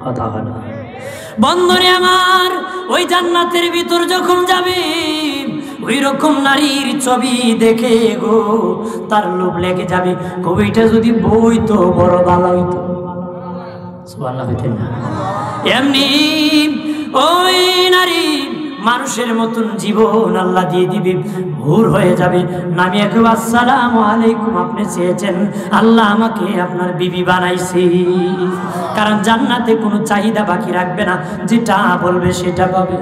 কথা হয় না বন্ধুরে আমার, ওই জান্নাতের ভিতর যখন যাবে, ওই রকম নারীর ছবি দেখে গো তার লোভ লেগে যাবে। কবিটা যদি বউ হইতো বড় ভালো হইতো। সুবহানাল্লাহ হইতেন না? এমনি ওই নারী মানুষের মতন জীবন আল্লাহ দিয়ে দিবে, ভোর হয়ে যাবে। নামি একবার আসসালামু আলাইকুম, আপনি চেয়েছেন, আল্লাহ আমাকে আপনার বিবি বানাইছে। কারণ জান্নাতে কোনো চাহিদা বাকি রাখবে না, যেটা বলবে সেটা পাবে।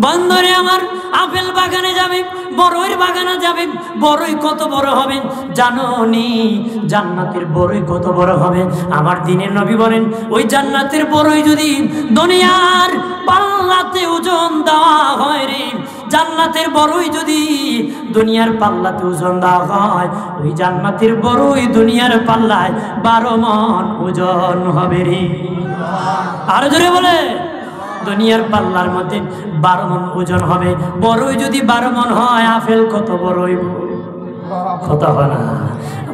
বন্ধুরে আমার, আপেল বাগানে যাবে, বড়ইর বাগানে যাবে। বড়ই কত বড় হবে জানো নি? জান্নাতের বড়ই কত বড় হবে? আমার দিনের নবী বলেন, ওই জান্নাতের বড়ই যদি দুনিয়ার পাল্লাতে ওজন দেওয়া হয় রে, জান্নাতের বড়ই যদি দুনিয়ার পাল্লাতে ওজন দেওয়া হয়, ওই জান্নাতের বড়ই দুনিয়ার পাল্লায় 12 মণ ওজন হবে রে। আরো জোরে বলে, দুনিয়ার পাল্লার মধ্যে 12 মণ ওজন হবে। বড়ই যদি 12 মণ হয়, আপেল কত বড় হইব? কথা হয় না,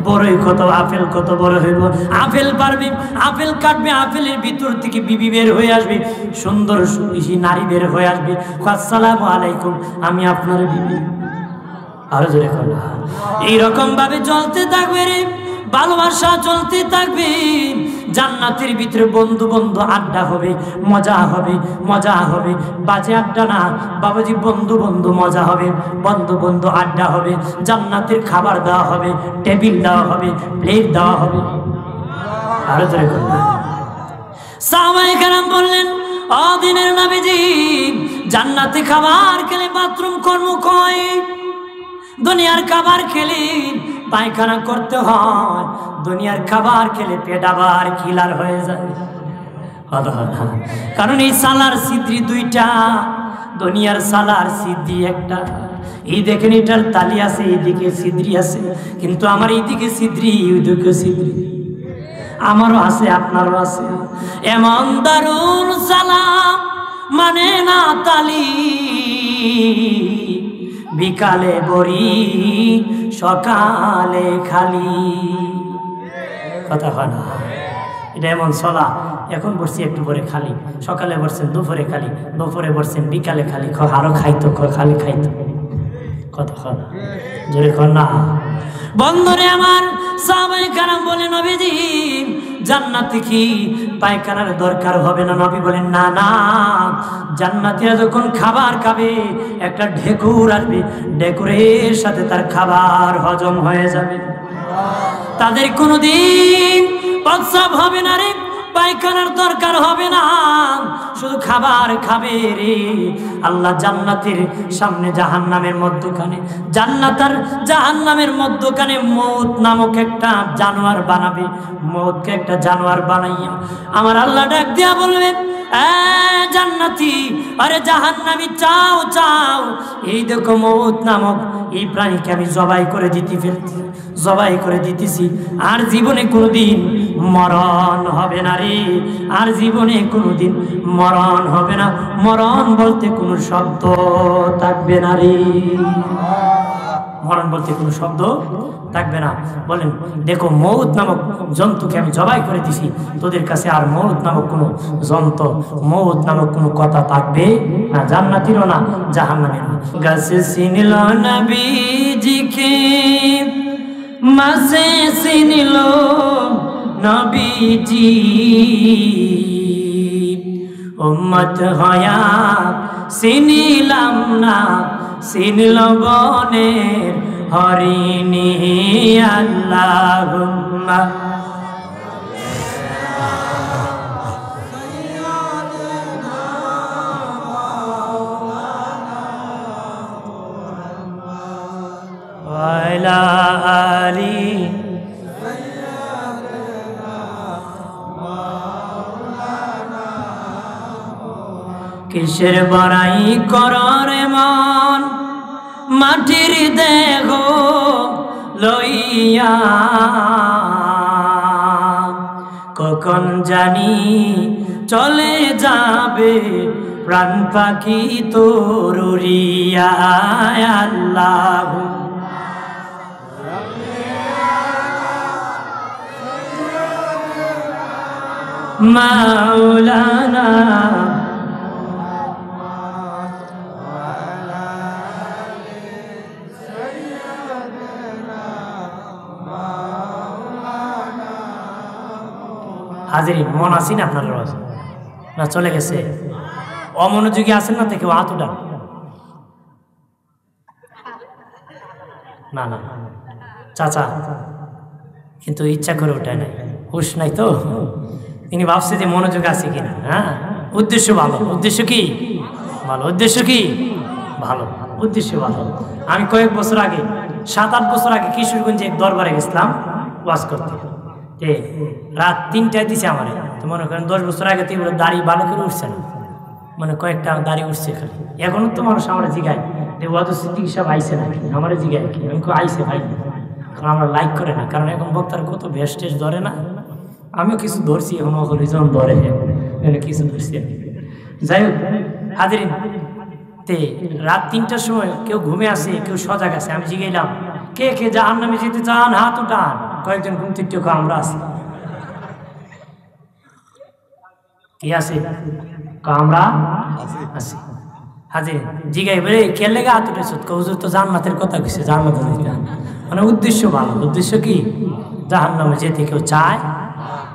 বড়ই কত, আপেল কত বড় হইব? আপেল পারবে, আপেল কাটবে, আপেলের ভিতর থেকে বিবি বের হয়ে আসবে, সুন্দর সুন্দরী নারী বের হয়ে আসবে। আসসালামু আলাইকুম, আমি আপনার বিবি। আরো জোরে কথা। এইরকম ভাবে চলতে থাকবে রে, ভালোবাসা চলতে থাকবে। জান্নাতের ভিতরে বন্ধু বন্ধু আড্ডা হবে, মজা হবে, মজা হবে। বাজে আড্ডা না বাবাজি, বন্ধু বন্ধু মজা হবে, বন্ধু বন্ধু আড্ডা হবে। জান্নাতের খাবার দেওয়া হবে, টেবিল দেওয়া হবে, প্লেট দেওয়া হবে। আরো জোরে কথা। সাহাবায়ে কেরাম বললেন, ও দিনের নবীজি, জান্নাতে খাবার খেলে বাথরুম কর্ম কয়, দুনিয়ার খাবার খেলে পায়খানা করতে হয়, দুনিয়ার খাবার খেলে পেট আবার কিলার হয়ে যায়। কারণ এই সালার সিদ্রি দুইটা, দুনিয়ার সালার সিদ্রি একটা। এই দেখেন এটার তালি আছে, এইদিকে সিদ্রি আছে, কিন্তু আমার এইদিকে সিদ্রি, ওইদিকে সিদ্রি। আমারও আছে, আপনারও আছে। এমন দারুন সালাম মানে না তালি, বিকালে বড়ি সকালে খালি। কথা হয় না? এটা এমন চলা। এখন বসছি একটু পরে খালি, সকালে বসছেন দুপুরে খালি, দুপুরে বসছেন বিকালে খালি, আরো খাইতো, খালি খাইতো। কথা হয় না? জোরে কর না। বন্ধুরে আমার, সাহাবায়ে কেরাম বলে, নবীজি জান্নাতে কি পায়খানার দরকার হবে না? নবী বলেন, না না, জান্নাতীরা যখন খাবার খাবে, একটা ঢেকুর আসবে, ঢেকুরের সাথে তার খাবার হজম হয়ে যাবে। তাদের কোনোদিন প্রস্রাব হবে না রে, পায়খানার দরকার হবে না, শুধু খাবার খাবে রে। আল্লাহ জান্নাতের সামনে জাহান্নামের মধ্যখানে, জান্নাত আর জাহান্নামের মধ্যখানে মউত নামক একটা জানোয়ার বানাবে। মউতকে একটা জানোয়ার বানাইয়া আমার আল্লাহ ডাক দিয়া বলবে, জান্নাতি আরে জাহান্নামী, চাও চাও, এই দেখো মউত নামক এই প্রাণীকে আমি জবাই করে জবাই করে দিতেছি। আর জীবনে কোনোদিন মরণ হবে না রে, আর জীবনে কোনোদিন মরণ হবে না। মরণ বলতে কোনো শব্দ থাকবে না রে, মরণ বলতে কোনো শব্দ থাকবে না। বলেন, দেখো মউত নামক জন্তুকে আমি জবাই করে দিছি, তোদের কাছে আর মউত নামক কোনো জন্তু, মউত নামক কোনো কথা থাকবে না, জান্নাতীরও না, জাহান্নামের না। গাছে চিনিল নবীজিকে, মাঝে চিনিল নবীজি, উম্মত হয়া চিনিলাম না, চিনিল বনের হরিণী। আল্লাহুম্মা ওয়ালা আলি কিসের বড়াই কররে মন মাটির দেহ লইয়া কখন জানি চলে যাবে প্রাণ পাখি তোর উড়িয়া আল্লাহ মাওলানা হাজির মন আসি না আপনার রোজ না চলে গেছে অমনোযোগী আছেন না থেকে হাত উঠান না না চাচা কিন্তু ইচ্ছা করে ওঠায় নাই হুশ নাই তো তিনি ভাবছে যে মনোযোগ আছে কিনা হ্যাঁ উদ্দেশ্য ভালো উদ্দেশ্য কি ভালো উদ্দেশ্য কি ভালো উদ্দেশ্য ভালো আমি কয়েক বছর আগে 7-8 বছর আগে কিশোরগঞ্জে এক দরবারে গেছিলাম ওয়াজ করতে রাত 3টায় দিছে আমার তো মনে করেন 10 বছর আগে তো দাড়ি ভালো করে উঠছে না মানে কয়েকটা দাড়ি উঠছে খালি এখনো তো মানুষ আমার জিগায় যে ওয়াজ সিদ্দিক সাহেব আইসে নাকি আমার জিগায় কি আমি আইসে ভাই কারণ আমরা লাইক করে না কারণ এখন বক্তার কত ভেস্টেজ ধরে না আমিও কিছু ধরছি এখন যখন ধরে কিছু ধরছি যাই হোক হাজিরিন তে রাত 3টার সময় কেউ ঘুমে আসে কেউ সজাগ আছে আমি জিগাইলাম কে কে জাহান্নামে যেতে চান হাত উঠান কয়েকজন ঘুম থেকে আমরা আছি কি আছে আমরা আছি হাজির জিগাই বলে কে লেগে হাত উঠেছ হুজুর তো জান্নাতের কথা কইছে জান্নাতে যেতে মানে উদ্দেশ্য ভালো উদ্দেশ্য কি জাহান্নামে যেতে কেউ চায়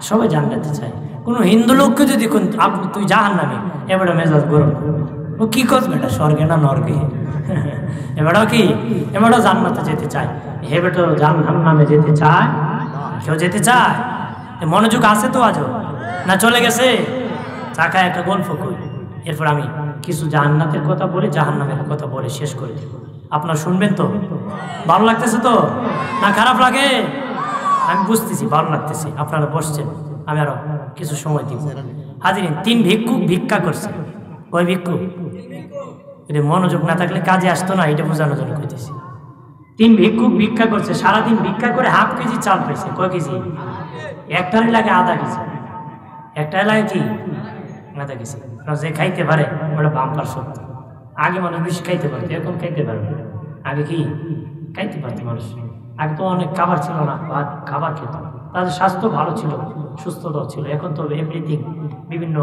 সবাই জান্নাতে চায় কোনো হিন্দু লোককে যদি তুই জাহান্নামে এবারে মেজাজ গরম ও কি করবে এটা স্বর্গে না নরকে এবারও কি এবারও জান্নাতে যেতে চায় হেবেটো জাহান্নামে যেতে চায় কেউ যেতে চায় মনোযোগ আছে তো আজও না চলে গেছে চাকায় একটা গল্প করি এরপর আমি কিছু জান্নাতের কথা বলে জাহান্নামের কথা বলে শেষ করে দেব আপনারা শুনবেন তো ভালো লাগতেছে তো না খারাপ লাগে আমি বুঝতেছি ভালো লাগতেছে আপনারা বসছেন আমি আরো কিছু সময় দিব হাজিরিন 3 ভিক্ষুক ভিক্ষা করছে ওই ভিক্ষুক এটা মনোযোগ না থাকলে কাজে আসতো না এটা বোঝানোর জন্য কইতেছি 3 ভিক্ষুক ভিক্ষা করছে সারাদিন ভিক্ষা করে হাফ কেজি চাল পাইছে কয় কেজি একটারই লাগে আধা কেজি একটাই লাগে কি আধা কেজি যে খাইতে পারে ওটা বাম্পার সত্য আগে মানুষ বেশি খাইতে পারতো এখন খাইতে পারবে আগে কি খাইতে পারতো মানুষ আগে তো অনেক খাবার ছিল না খাবার খেত তাদের স্বাস্থ্য ভালো ছিল সুস্থতাও ছিল এখন তো এভরিথিং বিভিন্ন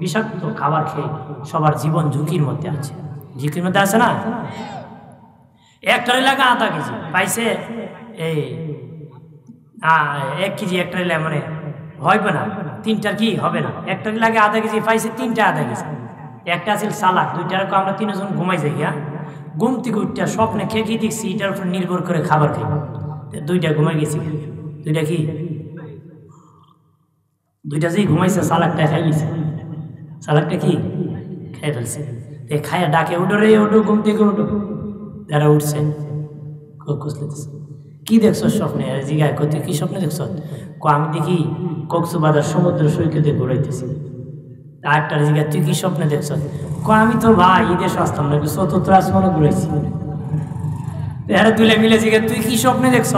বিষাক্ত খাবার খেয়ে সবার জীবন ঝুঁকির মধ্যে আছে ঝুঁকির মধ্যে আছে না একটারই লাগে আধা কেজি পাইছে এই 1 কেজি একটারই মানে হইবে না 3টার কি হবে না একটারই লাগে আধা কেজি পাইছে 3টা আধা কেজি একটা আছে সালাদ 2টার আমরা 3 জন ঘুমাই যাই ঘুম থেকে উঠতে স্বপ্নে খেয়ে কি দেখছি এটার উপর নির্ভর করে খাবার খাই 2টা ঘুমাই গেছি 2টা কি 2টা যেই ঘুমাইছে সালাদটা খাই গেছে সালাদটা কি খাই ফেলছে খাইয়া ডাকে উঠো রে ওঠো ঘুম থেকে উঠো যারা উঠছে কি দেখছো স্বপ্নে জিগায় করতে কি স্বপ্নে দেখছ আমি দেখি কক্সবাজার সমুদ্র সৈকতে ঘুরাইতেছি আরেকটা জিগায় তুই কি স্বপ্নে দেখছ আমি তো ভাই ঈদের আসতাম নাকি 4th আসমানে ঘুরাইছি এরা তুলে মিলে জিগায় তুই কি স্বপ্নে দেখছ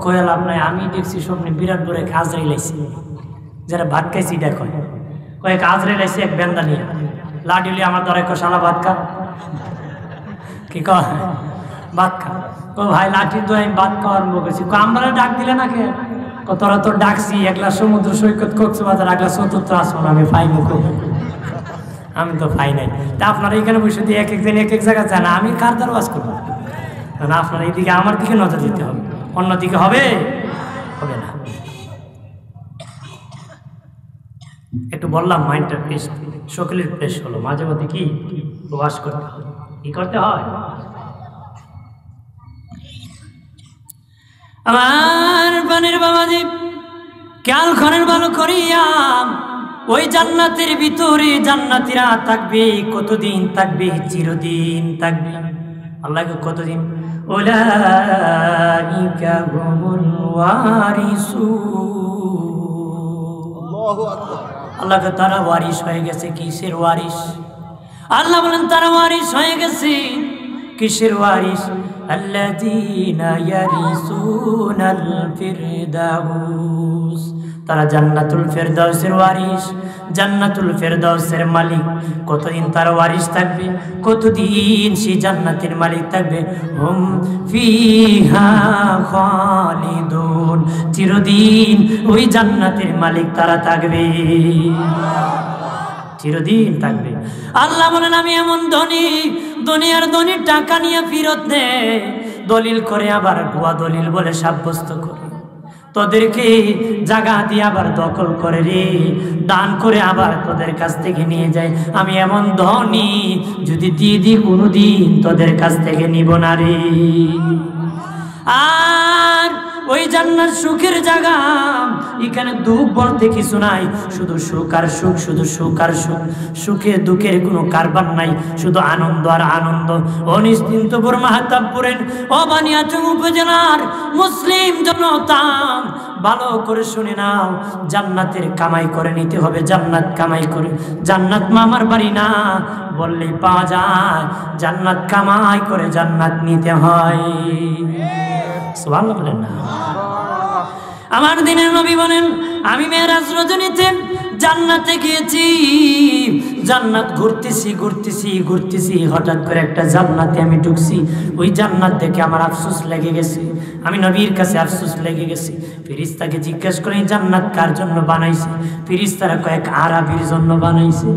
কয়ে লাভ নাই আমি দেখছি স্বপ্নে বিরাট বড় এক আজরাইল আইছে যারা ভাত খাইছি এটা কয়েক আজরাইল আইছে এক বেন্দা নিয়ে লাডিলি আমার দ্বারা শালা ভাত খা কি কয় ভাত খা ভাই লাঠি তো আমি ভাত খাওয়ার আরম্ভ করছি আমরা ডাক দিলে না কে তোরা তো ডাকছি একলা সমুদ্র সৈকত কক্সবাজার একলা 4th আসমান আমি পাইনি আমি তো পাই নাই তা আপনারা এখানে বসে দিয়ে এক একদিন এক এক জায়গায় যান আমি কার দ্বারা ওয়াজ করবো না আপনারা এইদিকে আমার দিকে নজর দিতে হবে অন্যদিকে হবে হবে না একটু বললাম মাইন্ডটা ফ্রেশ সকলের ফ্রেশ হলো মাঝে মধ্যে কি ওয়াজ করতে হয় কি করতে হয় আমার বানের বাবাজি খেয়াল করেন ভালো করিয়া ওই জান্নাতের ভিতরে জান্নাতীরা থাকবে কতদিন থাকবে চিরদিন থাকবে আল্লাহকে কতদিন উলাইকা হুমুল ওয়ারিসুন আল্লাহকে তারা ওয়ারিস হয়ে গেছে কিসের ওয়ারিস আল্লাহ বলেন তারা ওয়ারিস হয়ে গেছে। কিসের ওয়ারিস? আল্লাযীনা ইয়ারিসুনাল ফিরদাউস, তারা জান্নাতুল ফেরদাউসের ওয়ারিস, জান্নাতুল ফেরদাউসের মালিক। কতদিন তারা ওয়ারিস থাকবে? কতদিন সেই জান্নাতের মালিক থাকবে? হুম ফিহা খালিদুন, চিরদিন ওই জান্নাতের মালিক তারা থাকবে, চিরদিন থাকবে। আল্লাহ বলেন আমি এমন ধনী, দুনিয়ার ধনী টাকা নিয়ে ফিরত নেয়, দলিল করে আবার ভুয়া দলিল বলে সাব্যস্ত করে, তোদেরকে জায়গা দিয়ে আবার দখল করে রে, দান করে আবার তোদের কাছ থেকে নিয়ে যায়। আমি এমন ধনী, যদি দিয়ে দিই কোনোদিন তোদের কাছ থেকে নিব না রে। আর ওই জান্নাত সুখের জায়গা, এখানে দুঃখ বলতে কিছু নাই, শুধু সুখ আর সুখ, শুধু সুখ আর সুখ, সুখে দুঃখের কোনো কারবার নাই, শুধু আনন্দ আর আনন্দ। ও নিশ্চিন্তপুর মাহতাবপুরের ও বানিয়াচং উপজেলার মুসলিম জনতা, ভালো করে শুনে নাও, জান্নাতের কামাই করে নিতে হবে, জান্নাত কামাই করে। জান্নাত মামার বাড়ি না বললেই পাওয়া যায়, জান্নাত কামাই করে জান্নাত নিতে হয়। সুবহানাল্লাহ বলেন না? আমার দিনের নবী বলেন আমি মেরাজ রজনীতে জান্নাতে গিয়েছি, জান্নাত ঘুরতেছি ঘুরতেছি ঘুরতেছি, হঠাৎ করে একটা জান্নাতে আমি ঢুকছি। ওই জান্নাত দেখে আমার আফসোস লেগে গেছে, আমি নবীর কাছে আফসোস লেগে গেছে। ফেরেশতাকে জিজ্ঞেস করে জান্নাত কার জন্য বানাইছে? ফেরেশতারা কয়েক আরবির জন্য বানাইছে।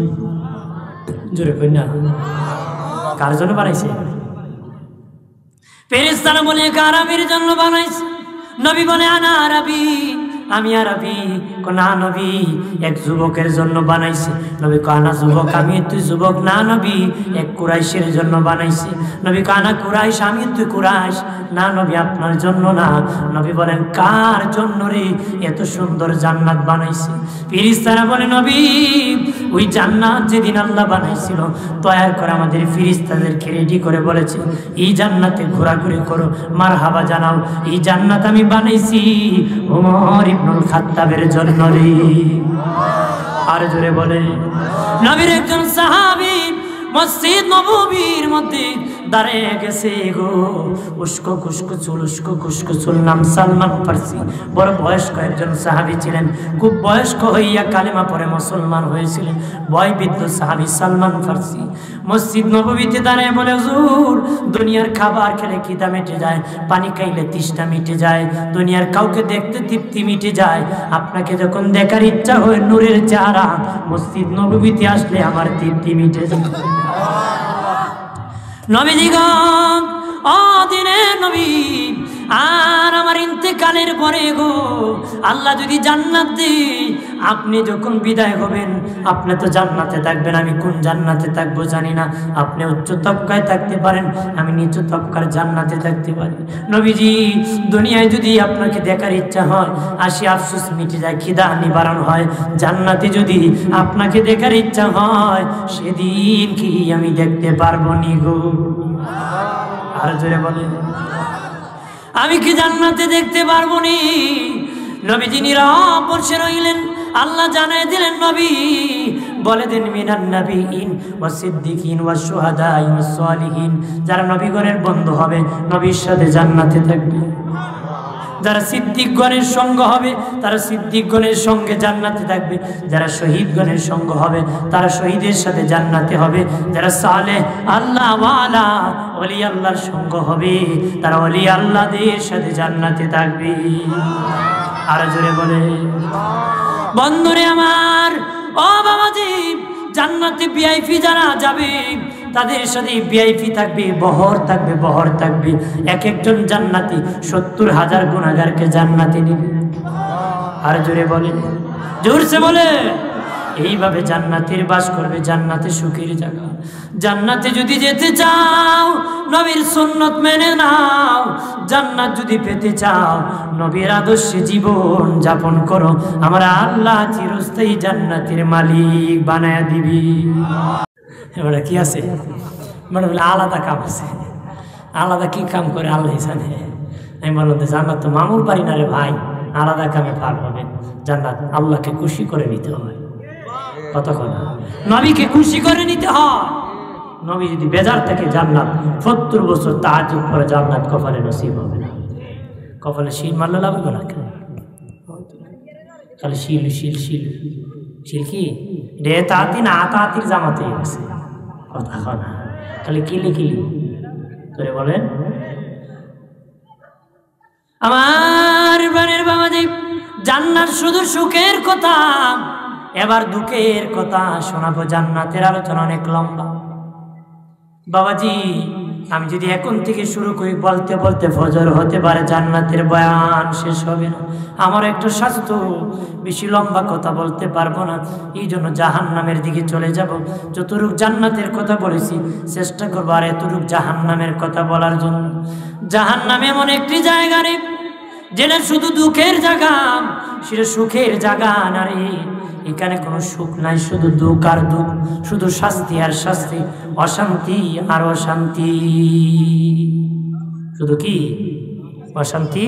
জোরে কই না, কার জন্য বানাইছে? ফেরেশতারা বলে এক আরবির জন্য বানাইছে। নবী বলে আনা আরবি, আমি আরবি। না নবী, এক যুবকের জন্য বানাইছে। নবী কানা যুবক, আমি তুই যুবক। না নবী, এক কুরাইশের জন্য বানাইছে। নবী কানা কুরাইশ, আমি তুই কুরাইশ। না নবী, আপনার জন্য না। নবী বলেন কার জন্য রে এত সুন্দর জান্নাত বানাইছে? ফেরেশতারা বলে নবী, ওই জান্নাত যেদিন আল্লাহ বানাইছিল, তৈরি করে আমাদের ফেরেশতাদেরকে রেডি করে বলেছে এই জান্নাতে ঘোরাঘুরি করো, মারহাবা জানাও। এই জান্নাত আমি বানাইছি ওমর ইবনুল খাত্তাবের জন্য রে। আর জোরে বলে নবীর একজন সাহাবী মসজিদ নববীর মধ্যে দাঁড়িয়ে গেছে গো, উস্কো খুস্কো চুল, উস্কো খুস্কো চুল, নাম সালমান ফার্সি। বড় বয়স্ক একজন সাহাবী ছিলেন, খুব বয়স্ক হইয়া কালেমা পড়ে মুসলমান হয়েছিলেন, বয়বৃদ্ধ সাহাবী সালমান ফার্সি। মসজিদ নববীতে দাঁড়িয়ে বলে হুজুর, দুনিয়ার খাবার খেলে খিদা মিটে যায়, পানি খাইলে তৃষ্ণা মিটে যায়, দুনিয়ার কাউকে দেখতে তৃপ্তি মিটে যায়, আপনাকে যখন দেখার ইচ্ছা হয় নূরের চেহারা, মসজিদ নববীতে আসলে আমার তৃপ্তি মিটে যায়। নবীজিগণ ও দিনের নবী, আর আমার ইন্তেকালের পরে গো আল্লাহ যদি জান্নাত দেয়, আপনি যখন বিদায় হবেন, আপনি তো জান্নাতে থাকবেন, আমি কোন জান্নাতে থাকবো জানি না। আপনি উচ্চ তবকায় থাকতে পারেন, আমি নিচু তবকার জান্নাতে থাকতে পারি। নবীজি, দুনিয়ায় যদি আপনাকে দেখার ইচ্ছা হয়, আসি আফসোস মিটে যায়, খিদা নিবারণ হয়। জান্নাতে যদি আপনাকে দেখার ইচ্ছা হয়, সেদিন কি আমি দেখতে পারবো নি গো? আর জোরে বলে আমি কি জান্নাতে দেখতে পারবো নি? নবীজি নীরব বসে রইলেন। আল্লাহ জানাই দিলেন নবী বলে দেন মিনান নবিয়িন ওয়াস সিদ্দিকিন ওয়াস শুহাদা ওয়াস সালিহিন, যারা নবীগণের বন্ধু হবে নবীর সাথে জান্নাতে থাকবে। যারা সিদ্দিকগণের সঙ্গ হবে তারা সিদ্দিকগণের সঙ্গে জান্নাতে থাকবে। যারা শহীদগণের সঙ্গ হবে তারা শহীদের সাথে জান্নাতে হবে। যারা সালেহ আল্লাহ ওয়ালা ওলি আল্লাহর সঙ্গ হবে তারা ওলি আল্লাহদের সাথে জান্নাতে থাকবে। আর জোরে বলে বন্ধুরে আমার, ও বাবাজি, জান্নাতে ভিআইপি যারা যাবে তাদের সাথে ভিআইপি থাকবে, বহর থাকবে, বহর থাকবে। এক একজন জান্নাতি 70,000 গুনাহগারকে জান্নাতে নিবে। আর জোরে বলে, জোরসে বলে, এইভাবে জান্নাতের বাস করবে। জান্নাতে সুখের জায়গা। জান্নাতে যদি যেতে চাও নবীর সুন্নত মেনে নাও। জান্নাত যদি পেতে চাও নবীর আদর্শে জীবন যাপন করো, আমরা আল্লাহ চিরস্থায়ী জান্নাতের মালিক বানায়া দিবি। এবারে কি আছে মানে বলে আলাদা কাম আছে। আলাদা কি কাম করে আল্লাহ জানে। আমি বললাম জান্নাত তো মামুর বাড়ি না রে ভাই, আলাদা কামে পার হবে। জান্নাত আল্লাহকে খুশি করে নিতে হয়। কতক্ষণ নবীকে খুশি করে নিতে হয়। নবী যদি বেজার থেকে জান্নাত 70 বছর তাহাজ্জুদ করে জান্নাত কপালে নসিব হবে না। কপালে শিল মারলে লাভ হবে না, খালি শিল শিল শিল শিল কি রে তাঁতি না তাঁতির জামাতে গেছে কথা না, খালি কিলি কিলি তোরে বলেন। আমার বানের বাবাজি, জান্নাত শুধু সুখের কথা, এবার দুঃখের কথা শোনাবো। জান্নাতের আলোচনা অনেক লম্বা বাবাজি, আমি যদি এখন থেকে শুরু করি বলতে বলতে ফজর হতে পারে, জান্নাতের বয়ান শেষ হবে না। আমার একটা স্বাস্থ্য বেশি লম্বা কথা বলতে পারবো না, এই জন্য জাহান্নামের দিকে চলে যাব। যতটুক জান্নাতের কথা বলেছি চেষ্টা করবো আর এতটুক জাহান্নামের কথা বলার জন্য। জাহান্নাম এমন একটি জায়গা রে, যেটা শুধু দুঃখের জায়গা, সেটা সুখের জায়গা না রে। এখানে কোনো সুখ নাই, শুধু দুঃখ আর দুঃখ, শুধু শাস্তি আর শাস্তি, অশান্তি আর অশান্তি। শুধু কি অশান্তি।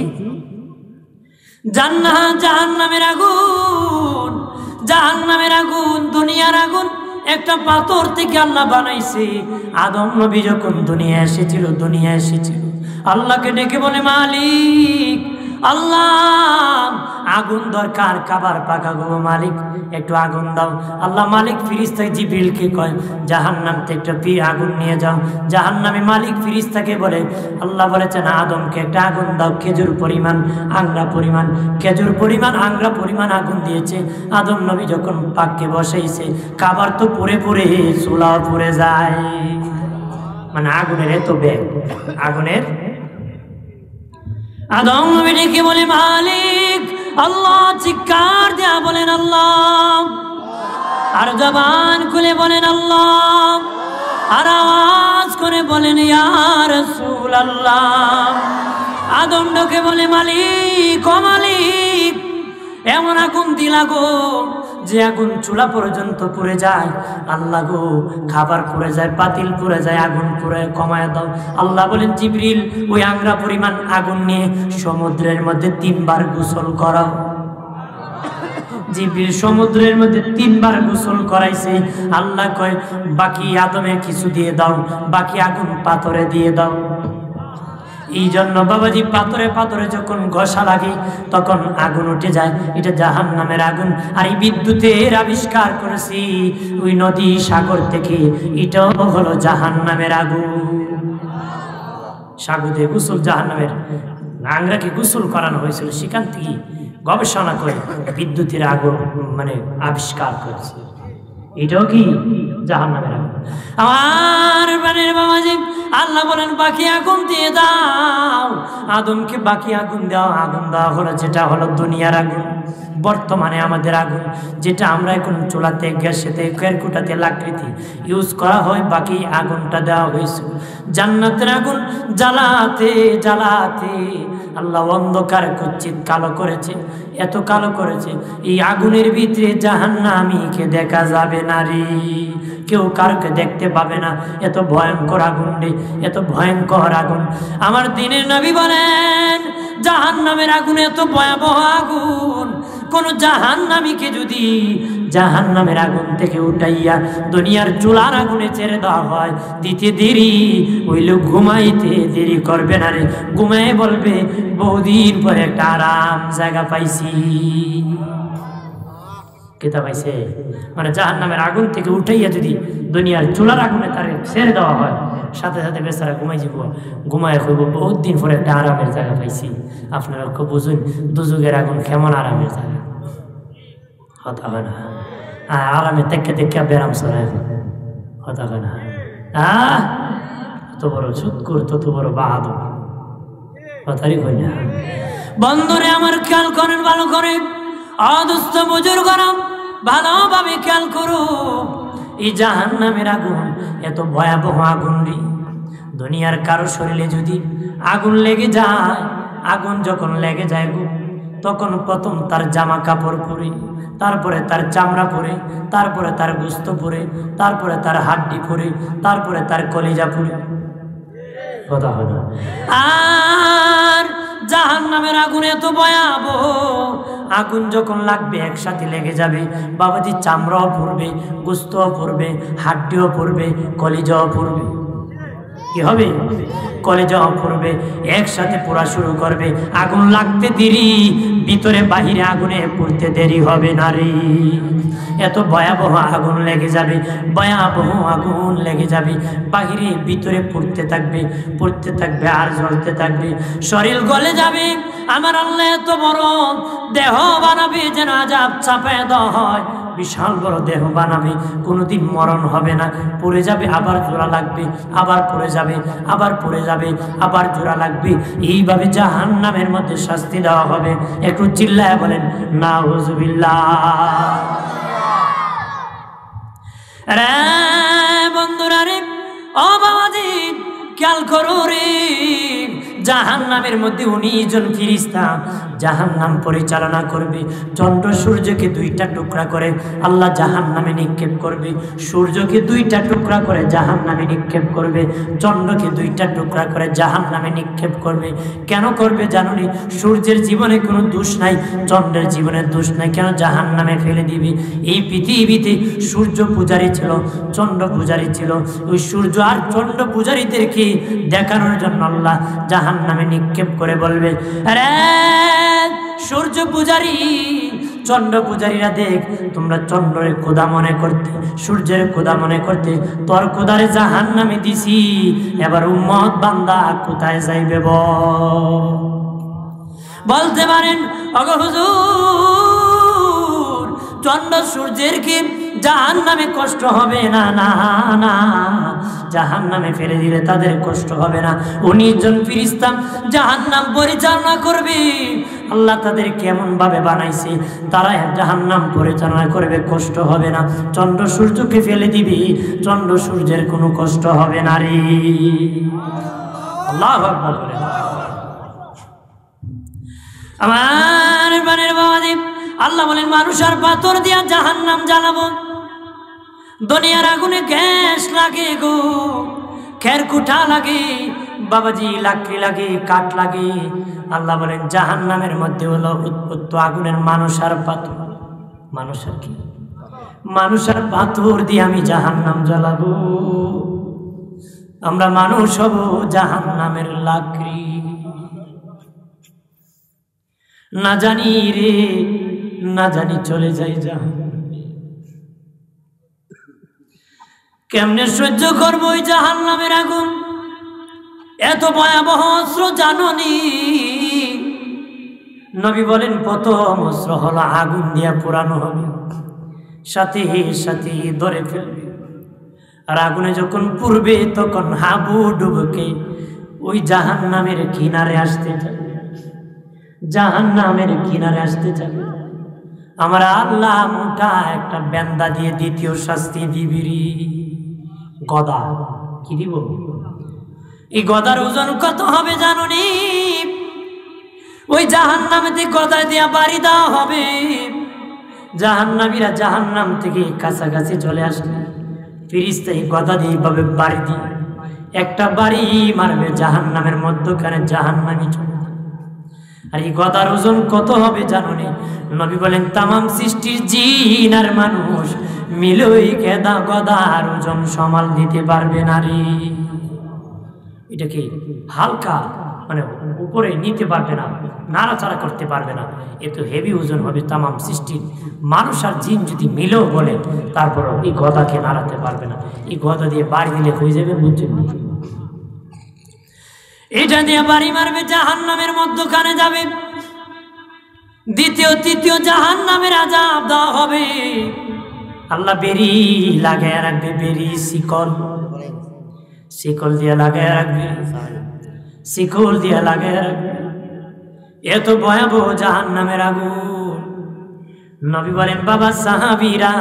জান্নাত জাহান্নামের আগুন, জাহান্নামের আগুন দুনিয়ার আগুন একটা পাথর থেকে আল্লাহ বানাইছে। আদম নবী যখন দুনিয়া এসেছিল আল্লাহকে ডেকে বলে, মালিক আল্লাহ আগুন দরকার, খাবার পাকা গো মালিক একটু আগুন দাও। আল্লাহ মালিক ফিরিস্তাকে জিবরিলকে কয়, জাহান্নাম থেকে একটা আগুন নিয়ে যাও। জাহান্নামে মালিক ফিরিস্তাকে বলে, আল্লাহ বলেছেন আদমকে একটা আগুন দাও, খেজুর পরিমাণ আংরা পরিমাণ, খেজুর পরিমাণ আংরা পরিমাণ আগুন দিয়েছে। আদম নবী যখন পাককে বসাইছে, খাবার তো পুড়ে পুড়ে চুলাও পুড়ে যায়, মানে আগুনের এত বেগ, আগুনের। আদম নবী ডেকে বলে, মালিক আল্লাহ, চিৎকার দেয়া বলেন আল্লাহ, আর জবান খুলে বলেন আল্লাহ, আর আওয়াজ করে বলেন ইয়া রাসূলুল্লাহ। আদম ডেকে বলে, মালিক ও মালিক, এমন আগুন দিলা গো যে আগুন চুলা পর্যন্ত পুড়ে যায়। আল্লাহ গো, খাবার পুড়ে যায়, পাতিল পুড়ে যায়, আগুন পুড়ে কমায় দাও। আল্লাহ বলেন, জিবরিল ওই আংরা পরিমাণ আগুন নিয়ে সমুদ্রের মধ্যে 3 বার গোসল করাও। জিবরিল সমুদ্রের মধ্যে 3 বার গোসল করাইছে। আল্লাহ কয়, বাকি আদমে কিছু দিয়ে দাও, বাকি আগুন পাথরে দিয়ে দাও। এই জন্য বাবাজি, পাথরে পাথরে যখন ঘষা লাগে তখন আগুন উঠে যায়, এটা জাহান্নামের আগুন। আর এই বিদ্যুতের আবিষ্কার করেছি ওই নদী সাগর থেকে, এটাও হলো জাহান্নামের আগুন। সাগরে গোসল জাহান্নামের, আংরাকে গোসল করানো হয়েছিল, সেখান থেকে গবেষণা করে বিদ্যুতের আগুন মানে আবিষ্কার করেছে, এটাও কি জাহান্নামের আগুন। আমার বানের বাবাজি, আল্লাহ বলেন বাকি আগুন দিয়ে দাও। আদমকে বাকি আগুন দেওয়া, আগুন দেওয়া হলো যেটা হলো দুনিয়ার আগুন, বর্তমানে আমাদের আগুন, যেটা আমরা এখন চুলাতে, গ্যাসেতে, কেরকুটাতে, লাকড়িতে ইউজ করা হয়, বাকি আগুনটা দেওয়া হয়েছে। জান্নাতের আগুন জ্বালাতে জ্বালাতে আল্লাহ অন্ধকার কুচ্ছিত কালো করেছে, এত কালো করেছে এই আগুনের ভিতরে জাহান্নামীকে দেখা যাবে না রে, কেউ কারকে দেখতে পাবে না। এত ভয়ঙ্কর আগুন রে, এত ভয়ঙ্কর আগুন। আমার দ্বীনের নবী বলেন, জাহান্নামের আগুন এত ভয়াবহ আগুন, কোন জাহান্নামীকে যদি জাহান্নামের আগুন থেকে উঠাইয়া দুনিয়ার চুলার আগুনে ছেড়ে দেওয়া হয়, দিতে দেরি, ওই লোক ঘুমাইতে দেরি করবে না রে, ঘুমায় বলবে বহুদিন পরে একটা আরাম জায়গা পাইছি। কেতা পাইছে, মানে জাহান্নামের আগুন থেকে উঠাইয়া যদি দুনিয়ার চুলার আগুনে তার ছেড়ে দেওয়া হয়, সাথে সাথে বেচারা ঘুমাই যাব, ঘুমায় হইব বহুত দিন পরে একটা আরামের জায়গা পাইছি। আপনারা খুব বুঝুন দুজুগের আগুন কেমন আরামের জায়গা, হতা হয় না আরামে দেখে দেখে বেরাম সরাই, হতা হয় না। তত বড় সুৎকুর, তত বড় বাহাদুর, কথারই কই না। বন্ধুরে আমার খেয়াল করেন, ভালো করে অদুস্থ বুজুর্গরা ভালোভাবে খেয়াল করো, এই জাহান্নামের আগুন এত ভয়াবহ আগুন রে। দুনিয়ার কারো শরীরে যদি আগুন লেগে যায়, আগুন যখন লেগে যায় গো, তখন প্রথম তার জামা কাপড় পরে, তারপরে তার চামড়া পরে, তারপরে তার গোস্ত পরে, তারপরে তার হাড্ডি পরে, তারপরে তার কলিজা পরে, কথা হয় না। আর জাহান্নামের আগুন এত ভয়াবহ, আগুন যখন লাগবে একসাথে লেগে যাবে বাবাজি, চামড়াও পড়বে, গোস্তও পড়বে, হাড্ডিও পড়বে, কলিজাও পড়বে। কি হবে? কলেজাও পড়বে, একসাথে পোড়া শুরু করবে। আগুন লাগতে দেরি, ভিতরে বাহিরে আগুনে পড়তে দেরি হবে না রে। এত ভয়াবহ আগুন লেগে যাবে, ভয়াবহ আগুন লেগে যাবে, বাহিরে ভিতরে পড়তে থাকবে, পড়তে থাকবে আর জ্বলতে থাকবে, শরীর গলে যাবে। আমার আল্লাহ এত বড় দেহ বানাবে যেন আযাব চাপায় দেওয়া হয়, বিশাল বড় দেহ বানাবে, কোনোদিন মরণ হবে না। পড়ে যাবে, আবার জোড়া লাগবে, আবার পড়ে যাবে, আবার পড়ে যাবে, আবার জোড়া লাগবে। এইভাবে জাহান্নামের মধ্যে শাস্তি দেওয়া হবে। একটু চিল্লায় বলেন নাউযুবিল্লাহ। রে বন্ধুরা রে, ও বাবাজি খেয়াল করো রে, জাহান্নামের মধ্যে 19 জন ফেরেশতা জাহান্নাম পরিচালনা করবে। চন্দ্র সূর্যকে 2টা টুকরা করে আল্লাহ জাহান্নামে নিক্ষেপ করবে, সূর্যকে 2টা টুকরা করে জাহান্নামে নিক্ষেপ করবে, চন্দ্রকে 2টা টুকরা করে জাহান্নামে নিক্ষেপ করবে। কেন করবে জানুনি? সূর্যের জীবনে কোনো দোষ নাই, চন্দ্রের জীবনে দোষ নাই, কেন জাহান্নামে ফেলে দিবে। এই পৃথিবীতে সূর্য পূজারী ছিল, চন্দ্র পূজারী ছিল, ওই সূর্য আর চন্দ্র পূজারীদেরকে দেখানোর জন্য আল্লাহ জাহান্নামে নিক্ষেপ করে বলবে, আরে সূর্য পূজারী, চন্দ্র পূজারীরা দেখ, তোমরা চন্দ্রের খোদা মনে করতে, সূর্যের খোদা মনে করতে, তোর খোদারে জাহান্নামে দিছি, এবার উম্মত বান্দা কোথায় যাইবে বলতে পারেন? ওগো হুজুর, চন্দ্র সূর্যের কি জাহান্নামে কষ্ট হবে না? না না, জাহান্নামে ফেলে দিলে তাদের কষ্ট হবে না। 19 জন ফেরেশতা জাহান্নাম পরিচালনা করবে। আল্লাহ তাদের কেমন ভাবে বানাইছে, তারা জাহান্নাম পরিচালনা করবে, কষ্ট হবে না। চন্দ্র সূর্যকে ফেলে দিবি, চন্দ্র সূর্যের কোনো কষ্ট হবে না রে। আল্লাহু আকবার বলে। আমার বানের বাবাজি, আল্লাহ বলেন মানুষ আর পাথর দিয়া জাহান্নাম জ্বালাবো। দুনিয়ার আগুনে গ্যাস লাগে গো, খেরকুটা লাগে বাবাজি, লাকড়ি লাগে, কাঠ লাগে। আল্লাহ বলেন জাহান্নামের মধ্যে হলো উৎপত্ত আগুনের মানুষ আর পাথর। মানুষ আর কি? মানুষ আর পাথর দিয়ে আমি জাহান্নাম জ্বালাবো। আমরা মানুষ হব জাহান্নামের লাকড়ি। না জানি রে, না জানি চলে যাই জাহান্নামে। কেমনে সহ্য করবো ওই জাহান্নামের আগুন? এত ভয়াবহ অস্ত্র জাননি? নবী বলেন প্রথম অস্ত্র হলো আগুন দিয়া পোড়ানো হবে, সাথে সাথে ধরে ফেলবে। আর আগুনে যখন পুড়বে তখন হাবু ডুবকে ওই জাহান্নামের কিনারে আসতে যাবে, জাহান্নামের কিনারে আসতে যাবে। আমার আল্লাহ মোটা একটা বেন্দা দিয়ে দ্বিতীয় শাস্তি দিবি। গদা কি দিব? এই গদার ওজন কত হবে জানুনি? ওই জাহান্নামেতে গদা দিয়া বাড়ি দেওয়া হবে। জাহান্নামীরা জাহান্নাম থেকে কাছাকাছি চলে আসলে ফেরেশতা এই গদা দিয়ে এইভাবে বাড়ি দিয়ে একটা বাড়ি মারবে জাহান্নামের মধ্যখানে, জাহান্নামী চলে। আর এই গদার ওজন কত হবে জানুনি? নবী বলেন তামাম সৃষ্টির জিন আর মানুষ মিলে ওই গদার ওজন সামাল দিতে পারবে না রে। এটা কি হালকা, মানে উপরে নিতে পারবে না, নাড়াচাড়া করতে পারবে না। এত হেভি ওজন হবে তামাম সৃষ্টির। মানুষ আর জিন যদি মিলেও বলে, তারপর এই গদাকে নাড়াতে পারবে না। এই গদা দিয়ে বাড়ি দিলে হয়ে যাবে, বুঝছেন? এটা দিয়ে বাড়ি মারবে, জাহান্নামের মধ্যখানে যাবে। দ্বিতীয় তৃতীয় জাহান্নামের আযাব দেওয়া হবে। আল্লাহ বেরি লাগায় রাখবে, বেরি শিকল, শিকল দিয়ে লাগায় রাখবে, শিকল দিয়ে লাগায় রাখবে। এত ভয়াবহ জাহান্নামের আগুন। নবী বলেন বাবা সাহাবীরা,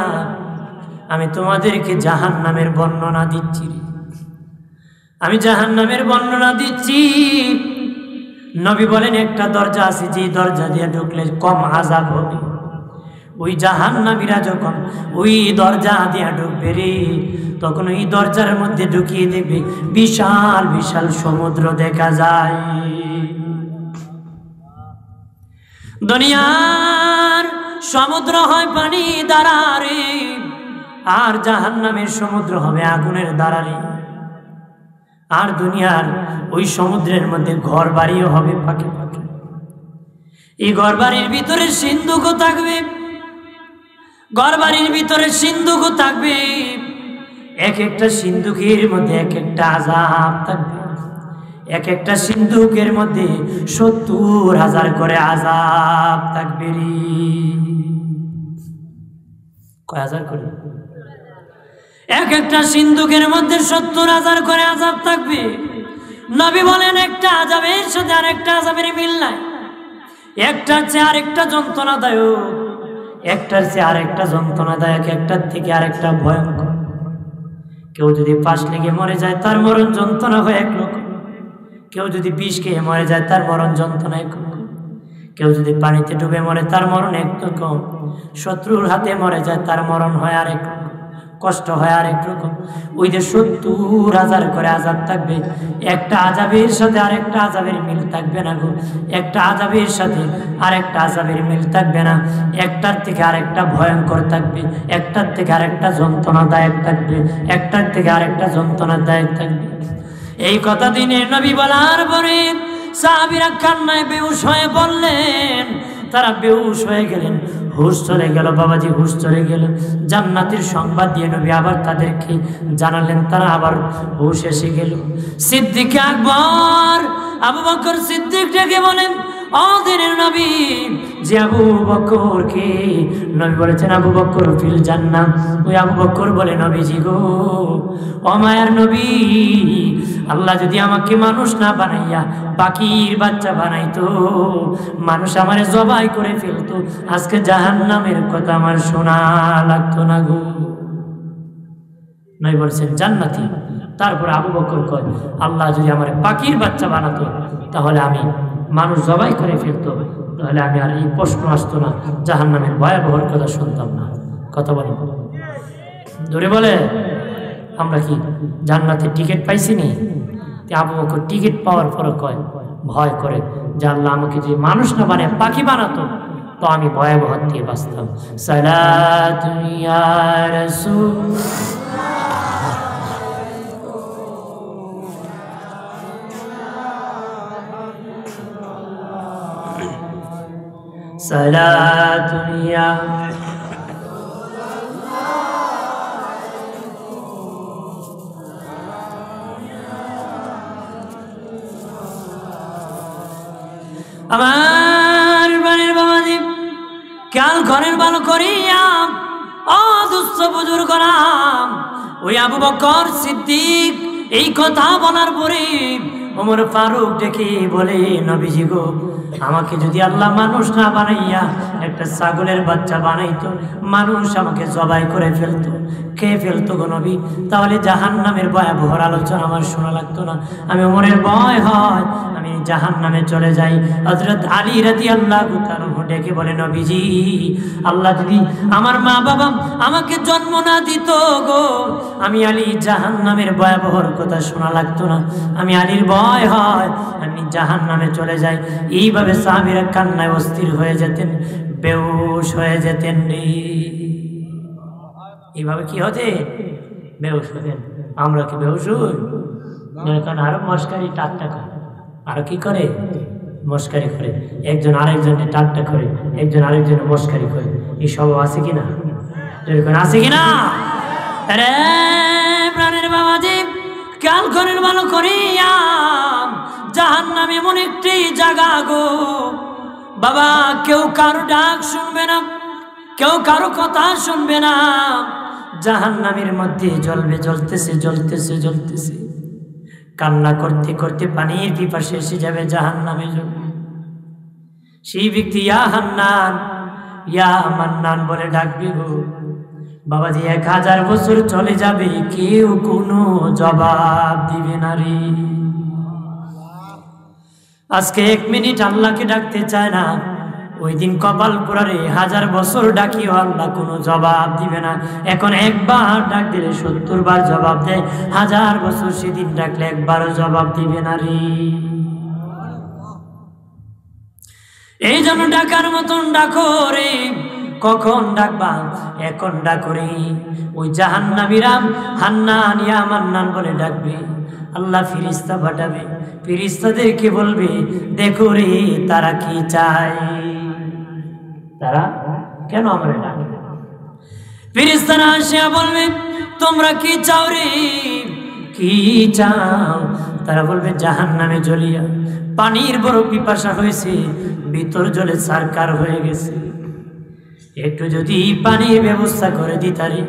আমি তোমাদেরকে জাহান্নামের বর্ণনা দিচ্ছি, আমি জাহান্নামের বর্ণনা দিচ্ছি। নবী বলেন একটা দরজা আছে, যে দরজা দিয়ে ঢুকলে কম আযাব হবে। ওই জাহান্নামীরা যখন ওই দরজা দিয়ে ঢুকবে রে, তখন ওই দরজার মধ্যে ঢুকিয়ে দেবে বিশাল বিশাল সমুদ্র দেখা যায়। দুনিয়া সমুদ্র হয় পানি দ্বারারে, আর জাহান্নামের সমুদ্র হবে আগুনের দ্বারারে। আর দুনিয়ার ওই সমুদ্রের মধ্যে ঘর বাড়িও হবে ফাঁকে ফাঁকে। এই ঘর বাড়ির ভিতরে সিন্ধুকও থাকবে, ঘর বাড়ির ভিতরে সিন্ধুকও থাকবে। এক একটা সিন্ধুকের মধ্যে এক একটা আযাব থাকবে। এক একটা সিন্ধুকের মধ্যে ৭০,০০০ করে আযাব থাকবে। কয় হাজার করে? এক একটা সিন্ধুকের মধ্যে ৭০,০০০ করে আযাব থাকবে। নবী বলেন একটা আযাবের সাথে আরেকটা আযাবের মিল নাই। একটার চেয়ে আরেকটা যন্ত্রণাদায়ক, একটার চেয়ে আরেকটা যন্ত্রণাদায়ক, একটার থেকে আরেকটা ভয়ঙ্কর। কেউ যদি পাশ লেগে মরে যায় তার মরণ যন্ত্রণা হয় একরকম, কেউ যদি বিষ খেয়ে মরে যায় তার মরণ যন্ত্রণা একরকম, কেউ যদি পানিতে ডুবে মরে তার মরণ একরকম, শত্রুর হাতে মরে যায় তার মরণ হয় আরেক রকম, কষ্ট হয় আরেক রকম। ওই যে ৭০,০০০ করে আযাব থাকবে, একটা আযাবের সাথে আরেকটা আযাবের মিল থাকবে না গো। একটা আযাবের সাথে আরেকটা আযাবের মিল থাকবে না। একটার থেকে আরেকটা ভয়ঙ্কর থাকবে, একটার থেকে আরেকটা যন্ত্রণাদায়ক থাকবে, একটার থেকে আরেকটা যন্ত্রণাদায়ক থাকবে। এই কথা দিনের নবী বলার পরে সাহাবীরা কান্নায় বেহুশ হয়ে বললেন, তারা বেহুশ হয়ে গেলেন, হুশ চলে গেল। বাবাজি হুশ চলে গেল। জান্নাতের সংবাদ দিয়ে নবী আবার তাদেরকে জানালেন, তারা আবার হুশ এসে গেল। সিদ্দিক আকবর আবু বকর সিদ্দিক ডেকে বলেন, ও দিনের নবী, যে আবু বকরকে নবী বলেছেন আবু বকর ফিল জান্নাহ। ওই আবু বকর বলে, নবীজি গো, ও মায়ার নবী, আল্লাহ যদি আমাকে মানুষ না বানাইয়া পাখির বাচ্চা বানাইতো, মানুষ আমারে জবাই করে ফেলতো, আজকে জাহান্নামের কথা আমার শোনা লাগতো না গো। নবী বলছেন জান্নাতি। তারপর আবু বকর কয়, আল্লাহ যদি আমারে পাখির বাচ্চা বানাতো তাহলে আমি মানুষ জবাই করে ফেলতো, তাহলে আমি আর এই প্রশ্ন আসতো না, জাহান্নামের ভয়াবহ কথা শুনতাম না। কথা বলেন ধরে বলে, আমরা কি জান্নাতের টিকিট পাইছি নি? আবু বকর টিকিট পাওয়ার পরে কয়, ভয় করে যে আল্লাহ আমাকে যদি মানুষ না বানায় পাখি বানাতো তো আমি ভয়াবহ দিয়ে বাঁচতাম। সালাতু ইয়া রাসূল, সালাতু ইয়া আমার বাড়ির বাবাজি, খেয়াল করেন ভালো করিয়া, ও দুস্থ বুজুর্গ নাম। ওই আবু বকর সিদ্দিক এই কথা বলার পরে ওমর ফারুক ডেকে বলে, নবীজি গো, আমাকে যদি আল্লাহ মানুষ না বানাইয়া একটা ছাগলের বাচ্চা বানাইতো, মানুষ আমাকে জবাই করে ফেলতো, খেয়ে ফেলতো গো নবী, তাহলে জাহান্নামের ভয়াবহ আলোচনা আমার শোনা লাগতো না। আমি ওমরের ভয় হয় আমি জাহান্নামে চলে যাই। হযরত আলী রাদিয়াল্লাহু তাআলা ডেকে বলে, নবীজি, আল্লাহ যদি আমার মা বাবা আমাকে জন্ম না দিত গো, আমি আলী জাহান্নামের ভয়াবহ কথা শোনা লাগতো না। আমি আলীর ভয় হয় আমি জাহান্নামে চলে যাই। এইভাবে সাহাবীরা কান্নায় অস্থির হয়ে যেতেন, বেহুশ হয়ে যেতেন। এইভাবে কি হতে? বেহুশ হতেন। আমরা কি বেহুশ হই? আরো মস্কারি ঠাট্টা করে, আরো কি করে? মস্কারি করে, একজন আরেকজনের ঠাট্টা করে, একজন আরেকজনের মস্কারি করে। এই সব আছে কিনা? আছে কিনা? আরে প্রাণের বাবাজি, খেয়াল করেন ভালো করিয়া, জাহান্নাম এমন একটি জায়গা গো বাবা, কেউ কারো ডাক শুনবে না, কেউ কারো কথা শুনবে না। জাহান্নামের মধ্যে জ্বলবে, জ্বলতেছে জ্বলতেছে জ্বলতেছে, কান্না করতে করতে পানির পিপাসে এসে যাবে, জাহান্নামে জ্বলবে। সেই ব্যক্তি ইয়া হান্নান ইয়া মান্নান বলে ডাকবে গো বাবাজি, 1000 বছর চলে যাবে, কেউ কোনো জবাব দিবে না রে। আজকে 1 মিনিট আল্লাহকে ডাকতে চায় না, ওই দিন কপাল পোড়ারে 1000 বছর ডাকিও আল্লাহ কোনো জবাব দিবে না। এখন একবার ডাক দিলে 70 বার জবাব দেয়, 1000 বছর সেদিন ডাকলে একবারও জবাব দিবে না রে। এই জন্য ডাকার মতন ডাকো রে, কখন ডাকবা? এখন ডাকরি। ওই জাহান্নামীরা হান্নান ইয়া মান্নান বলে ডাকবে। আল্লাহ ফিরিস্তা পাঠাবে, ফিরিস্তাদেরকে বলবে দেখো রে তারা কি চায়, তারা কেন আমরা ডাকে? ফিরিস্তারা আসিয়া বলবে তোমরা কি চাও রে, কি চাও? তারা বলবে জাহান্নামে জ্বলিয়া পানির বড় পিপাসা হয়েছে, ভিতর জলে সারকার হয়ে গেছে, একটু যদি পানির ব্যবস্থা করে দিতারে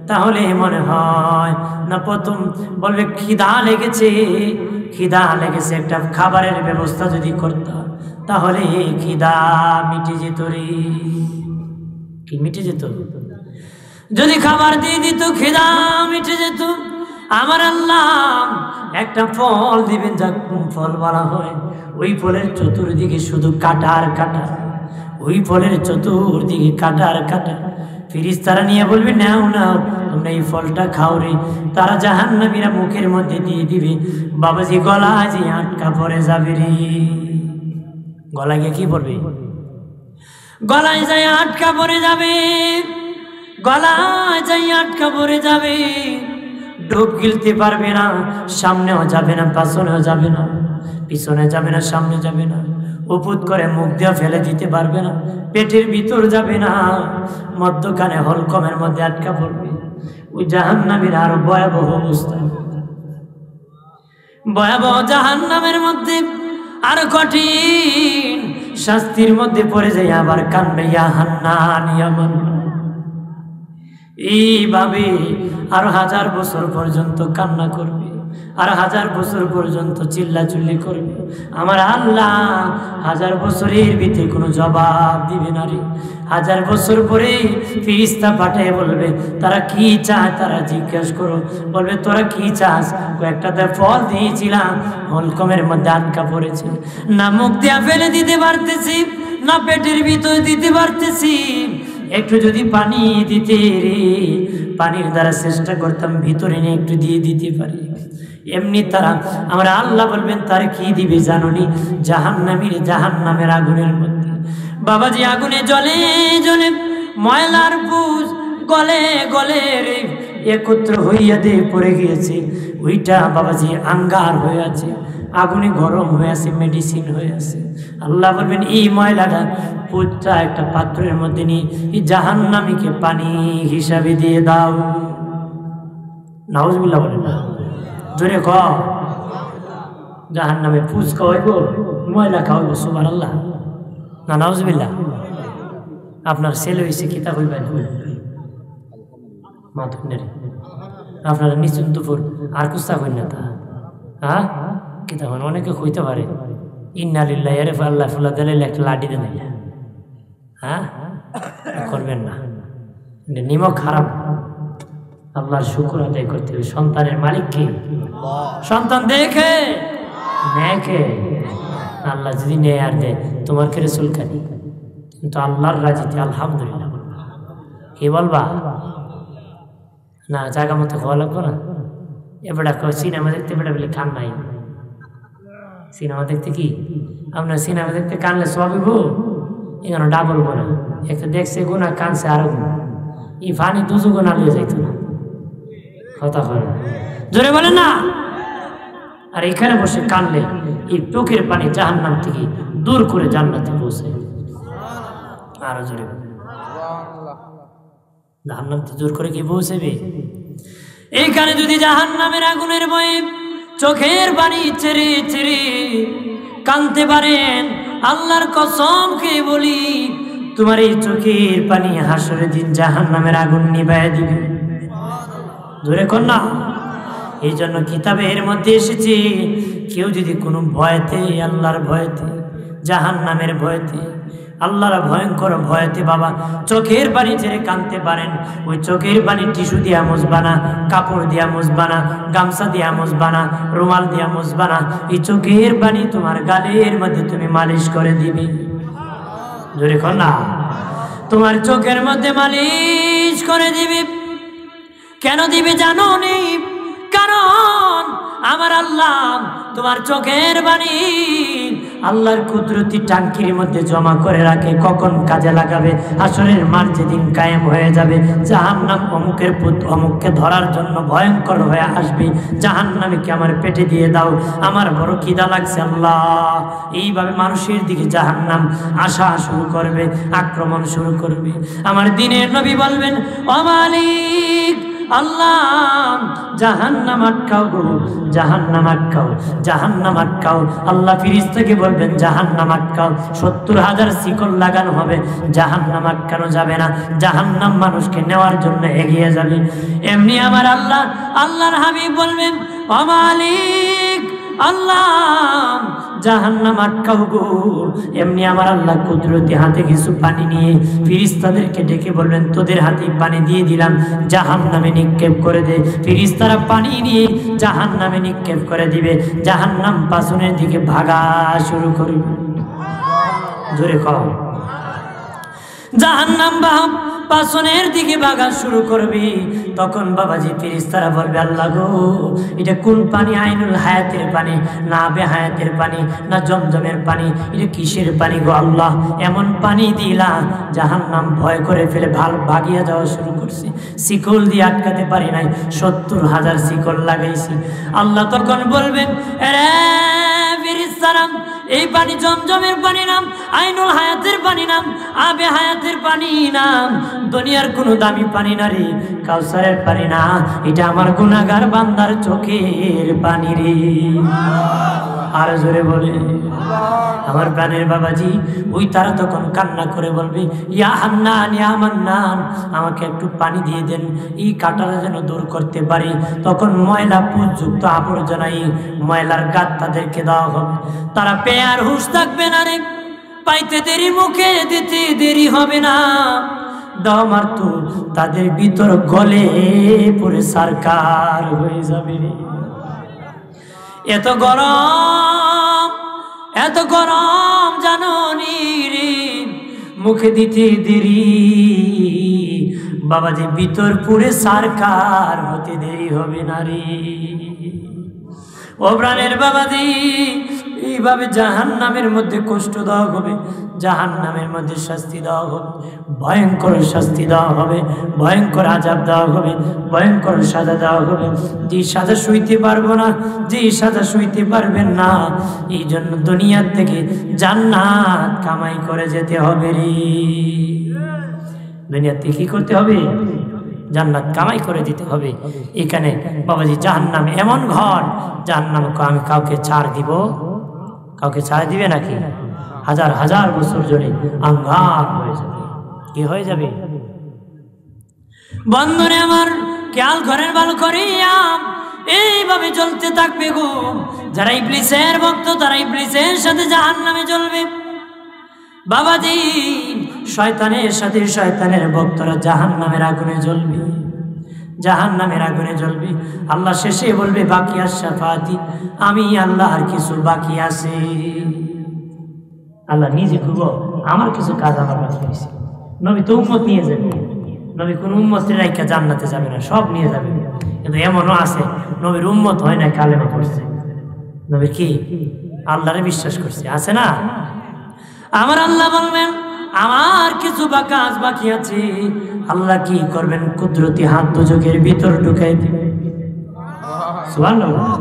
তাহলে মনে হয় না। প্রথম বলবে খিদা লেগেছে, খিদা লেগেছে, একটা খাবারের ব্যবস্থা যদি করতাম তাহলে খিদা মিটে যেত রে। কি মিটে যেত? যদি খাবার দিয়ে দিত খিদা মিটে যেত। আমার আল্লাহ একটা ফল দিবেন, যা ফল বলা হয়, ওই ফলের চতুর্দিকে শুধু কাটা আর কাটা, ওই ফলের চতুর্দিকে কাটা আর কাটা। ফিরিস্তারা নিয়ে বলবে নাও নাও তোমরা এই ফলটা খাও রে। তারা জাহান্নামীরা মুখের মধ্যে দিয়ে দিবে, বাবাজি গলায় যে আটকা পড়ে যাবে রে। গলায় গিয়ে কি পড়বে? গলায় যাই আটকা পড়ে যাবে, গলায় যাই আটকা পড়ে যাবে। ডুব গিলতে পারবে না, সামনেও যাবে না, পাছনেও যাবে না, পিছনে যাবে না, সামনে যাবে না, উপুত করে মুখ দিয়ে ফেলে দিতে পারবে না, পেটের ভিতর যাবে না, মধ্যখানে হলকমের মধ্যে আটকা পড়বে। ওই জাহান্নামের আরো ভয়াবহ অবস্থা, ভয়াবহ জাহান্নামের মধ্যে আরো কঠিন শাস্তির মধ্যে পড়ে যায়। আবার কান্দে ইয়া হান্নান ইয়া মান্নান, এইভাবে আরো 1000 বছর পর্যন্ত কান্না করবে, আর 1000 বছর পর্যন্ত চিল্লাচিল্লি করবে। আমার আল্লাহ 1000 বছরের ভিতরে কোনো জবাব দিবে না রে। 1000 বছর পরে ফিরিস্তা পাঠিয়ে বলবে তারা কি চায়, তারা জিজ্ঞাসা করো, বলবে তোরা কি চাস? একটা ফল দিয়েছিলাম, হলকমের মধ্যে আটকা পড়েছে, না মুখ দিয়া ফেলে দিতে পারতেছি, না পেটের ভিতর দিতে পারতেছি, একটু যদি পানি দিতে রে, পানির দ্বারা চেষ্টা করতাম ভিতরে নিয়ে একটু দিয়ে দিতে পারি। এমনি তারা, আমরা আল্লাহ বলবেন তার কি দিবে জানুনি? জাহান্নামের আগুনের মধ্যে বাবাজি আগুনে জ্বলে জ্বলে ময়লার পুষ গলে গলে রে একত্র হইয়া দিয়ে পড়ে গিয়েছে। ওইটা বাবাজি আঙ্গার হয়ে আছে, আগুনে গরম হয়ে আছে, মেডিসিন হয়ে আছে। আল্লাহ বলবেন এই ময়লাটা পুরটা একটা পাত্রের মধ্যে নিয়ে এই জাহান্নামীকে পানি হিসাবে দিয়ে দাও। নাউজুবিল্লাহ বলে না, জোরে ক। জাহান্নামে পুষ খাওয়াইব, ময়লা খাওয়াইব, সুবহানাল্লাহ না নাউজুবিল্লাহ। আপনার ছেলে হয়েছে কিতা কইবেন মাতুনের, আপনারা নিচুন দুপুর আর কুস্তা কই না তা, হ্যাঁ কিতা হয় অনেকে কইতে পারে ইন্না লিল্লাহি আরে আল্লাহ ফুলা দিলে একটা লাঠি দেন, হ্যাঁ করবেন না, নিমক খারাপ। আল্লাহর শুকর আদায় করতে হবে। সন্তানের মালিক কে? সন্তান দেখে নেকে, আল্লাহ যদি নেয় আর দেয় তোমার কেড়ে চুলকানি, কিন্তু আল্লাহর রাজিতে আলহামদুলিল্লাহ কি বলবা না, জায়গা মতো খাওয়া লাগবো না। এবারে সিনেমা দেখতে বেটা বলে কান নাই, সিনেমা দেখতে কি আপনার সিনেমা দেখতে কানলে সবই গো, এখানে ডাবল গোনা, একটা দেখছে গোনা কানছে আরো গোনা, এই ফানি দুজো গোনা লিয়ে যাইতো না, কথা হয় জোরে বলেন না। আর এখানে বসে কানলে এই চোখের পানি জাহান্নাম থেকে দূর করে জান্নাতে পৌঁছে। আরো জোরে জাহান্নাম থেকে দূর করে কি পৌঁছাবে? এইখানে যদি জাহান্নামের আগুনের ভয়ে চোখের পানি ছেড়ে ছেড়ে কানতে পারেন, আল্লাহর কসম খেয়ে বলি তোমার এই চোখের পানি হাসরের দিন জাহান্নামের আগুন নিভাইয়া দিবে। ধরে কর না। এই জন্য কিতাবের মধ্যে এসেছে কেউ যদি কোনো ভয়তে, আল্লাহর ভয়তে, জাহান্নামের ভয়তে, আল্লাহর ভয়ঙ্কর ভয়তে বাবা চোখের পানি ছেড়ে কাঁদতে পারেন, ওই চোখের পানি টিস্যু দিয়া মুছবা না, কাপড় দিয়া মুছবা না, গামছা দিয়া মুছবা না, রুমাল দিয়া মুছবা না, এই চোখের পানি তোমার গালের মধ্যে তুমি মালিশ করে দিবে। জোরে কর না। তোমার চোখের মধ্যে মালিশ করে দিবে। কেন দিবে জানো নি? কারণ আমার আল্লাহ তোমার চোখের পানি আল্লাহর কুদরতি টাঙ্কির মধ্যে জমা করে রাখে, কখন কাজে লাগাবে। হাসরের মাঠ যেদিন কায়েম হয়ে যাবে, জাহান্নাম অমুকের পুত অমুককে ধরার জন্য ভয়ঙ্কর হয়ে আসবে। জাহান্নামীকে আমার পেটে দিয়ে দাও, আমার বড় খিদা লাগছে আল্লাহ। এইভাবে মানুষের দিকে জাহান্নাম আসা শুরু করবে, আক্রমণ শুরু করবে। আমার দিনের নবী বলবেন, ও মালিক আল্লাহ, জাহান্নাম আটকাও গো, জাহান্নাম আটকাও, জাহান্নাম আটকাও। আল্লাহ ফেরেশতাকে বলবেন, জাহান্নাম আটকাও। 70,000 শিকল লাগানো হবে, জাহান্নাম আটকানো যাবে না। জাহান্নাম মানুষকে নেওয়ার জন্য এগিয়ে যাবে। এমনি আমার আল্লাহ, আল্লাহর হাবিব বলবেন, ও মালিক আল্লাহ, জাহান্নাম আটকাও গো। এমনি আমার আল্লাহ কুদরতি হাতে কিছু পানি নিয়ে ফেরেশতাদেরকে ডেকে বলবেন, তোদের হাতে পানি দিয়ে দিলাম, জাহান্নামে নিক্ষেপ করে দে। ফেরেশতারা পানি নিয়ে জাহান্নামে নিক্ষেপ করে দিবে। জাহান্নাম পাছনের দিকে ভাগা শুরু করবে। জোরে কও, জাহান্নাম পাছনের দিকে ভাগা শুরু করবে। তখন বাবাজি ফেরেশতারা বলবে, আল্লাহ গো, এটা কোন পানি? আইনুল হায়াতের পানি না আবে হায়াতের পানি না জমজমের পানি? এটা কিসের পানি গো আল্লাহ? এমন পানি দিলা জাহান্নাম ভয় করে ফেলে ভাগিয়ে যাওয়া শুরু করছে। শিকল দিয়ে আটকাতে পারি নাই, 70,000 শিকল লাগাইছি। আল্লাহ তখন বলবেন, ফেরেশতারা, এই পানি জমজমের পানি নাম, আইনুল হায়াতের পানি নাম, আবে হায়াতের পানি নাম, দুনিয়ার কোনো দামি পানি না রে, কাউসারের পানি না, এটা আমার গুনাহগার বান্দার চোখের পানি রে। আর জোরে বলে আমার প্রাণের বাবাজি, ওই তারা তখন কান্না করে বলবে, ইয়া হান্নান, ইয়া মান্নান, আমাকে একটু পানি দিয়ে দেন, এই কাঁটাটা যেন দূর করতে পারি। তখন ময়লা পুযুক্ত আবর্জনাই ময়লার গাত তাদেরকে দেওয়া হবে। তারা পেয়ে আর হুঁশ থাকবে না রে, পাইতে দেরি, মুখে দিতে দেরি হবে না। দাও মারতো, তাদের ভিতর গলে পড়ে সরকার হয়ে যাবে রে। এত গরম, এত গরম জাননি রে, মুখে দিতে দেরি, বাবাজি ভিতর পুরে সরকার হতে দেরি হবে না রে। ও প্রাণের বাবাজি, এইভাবে জাহান্নামের মধ্যে কষ্ট দেওয়া হবে, জাহান্নামের মধ্যে শাস্তি দেওয়া হবে, ভয়ঙ্কর শাস্তি দেওয়া হবে, ভয়ঙ্কর আযাব দেওয়া হবে, ভয়ঙ্কর সাজা দেওয়া হবে। যে সাজা সইতে পারবো না, যে সাজা সইতে পারবেন না, এই জন্য দুনিয়ার থেকে জান্নাত কামাই করে যেতে হবে রে। দুনিয়াতে কি করতে হবে? জান্নাত কামাই করে দিতে হবে। এখানে বাবাজি জাহান্নাম এমন ঘর, জাহান্নামকে আমি কাউকে ছাড় দিব? কাউকে ছাড় দিবে নাকি? হাজার হাজার বছর ধরে আঙ্গার হয়ে যাবে। কি হয়ে যাবে? বন্ধুরে আমার, খেয়াল করেন ভালো করিয়া, এইভাবে চলতে থাকবে গো। যারা ইবলিসের ভক্ত, তারা ইবলিসের সাথে জাহান্নামে জ্বলবে। বাবাজি, শয়তানের সাথে শয়তানের ভক্তরা জাহান্নামের আগুনে জ্বলবে, জাহান্নামের আগুনে জ্বলবে। আল্লাহ শেষে বলবে, বাকি আশফাতি, আমি আল্লাহ আর কিছু বাকি আছে। আল্লাহ নিজে খুব, আমার কিছু কাজ আমার বাকি আছে। নবী তো উম্মত নিয়ে যাবে, নবী কোন উম্মতের রাইখা জান্নাতে যাবে না, সব নিয়ে যাবে। কিন্তু এমনও আছে নবীর উম্মত হয় না, কালেমা পড়ছে, নবী কি আল্লাহরে বিশ্বাস করছে, আছে না? আমার আল্লাহ বলবেন, আমার কিছু কাজ বাকি আছে। আল্লাহ কি করবেন? কুদরতি হাত দুজকের ভিতর ঢুকাই দিবে। সুবহানাল্লাহ।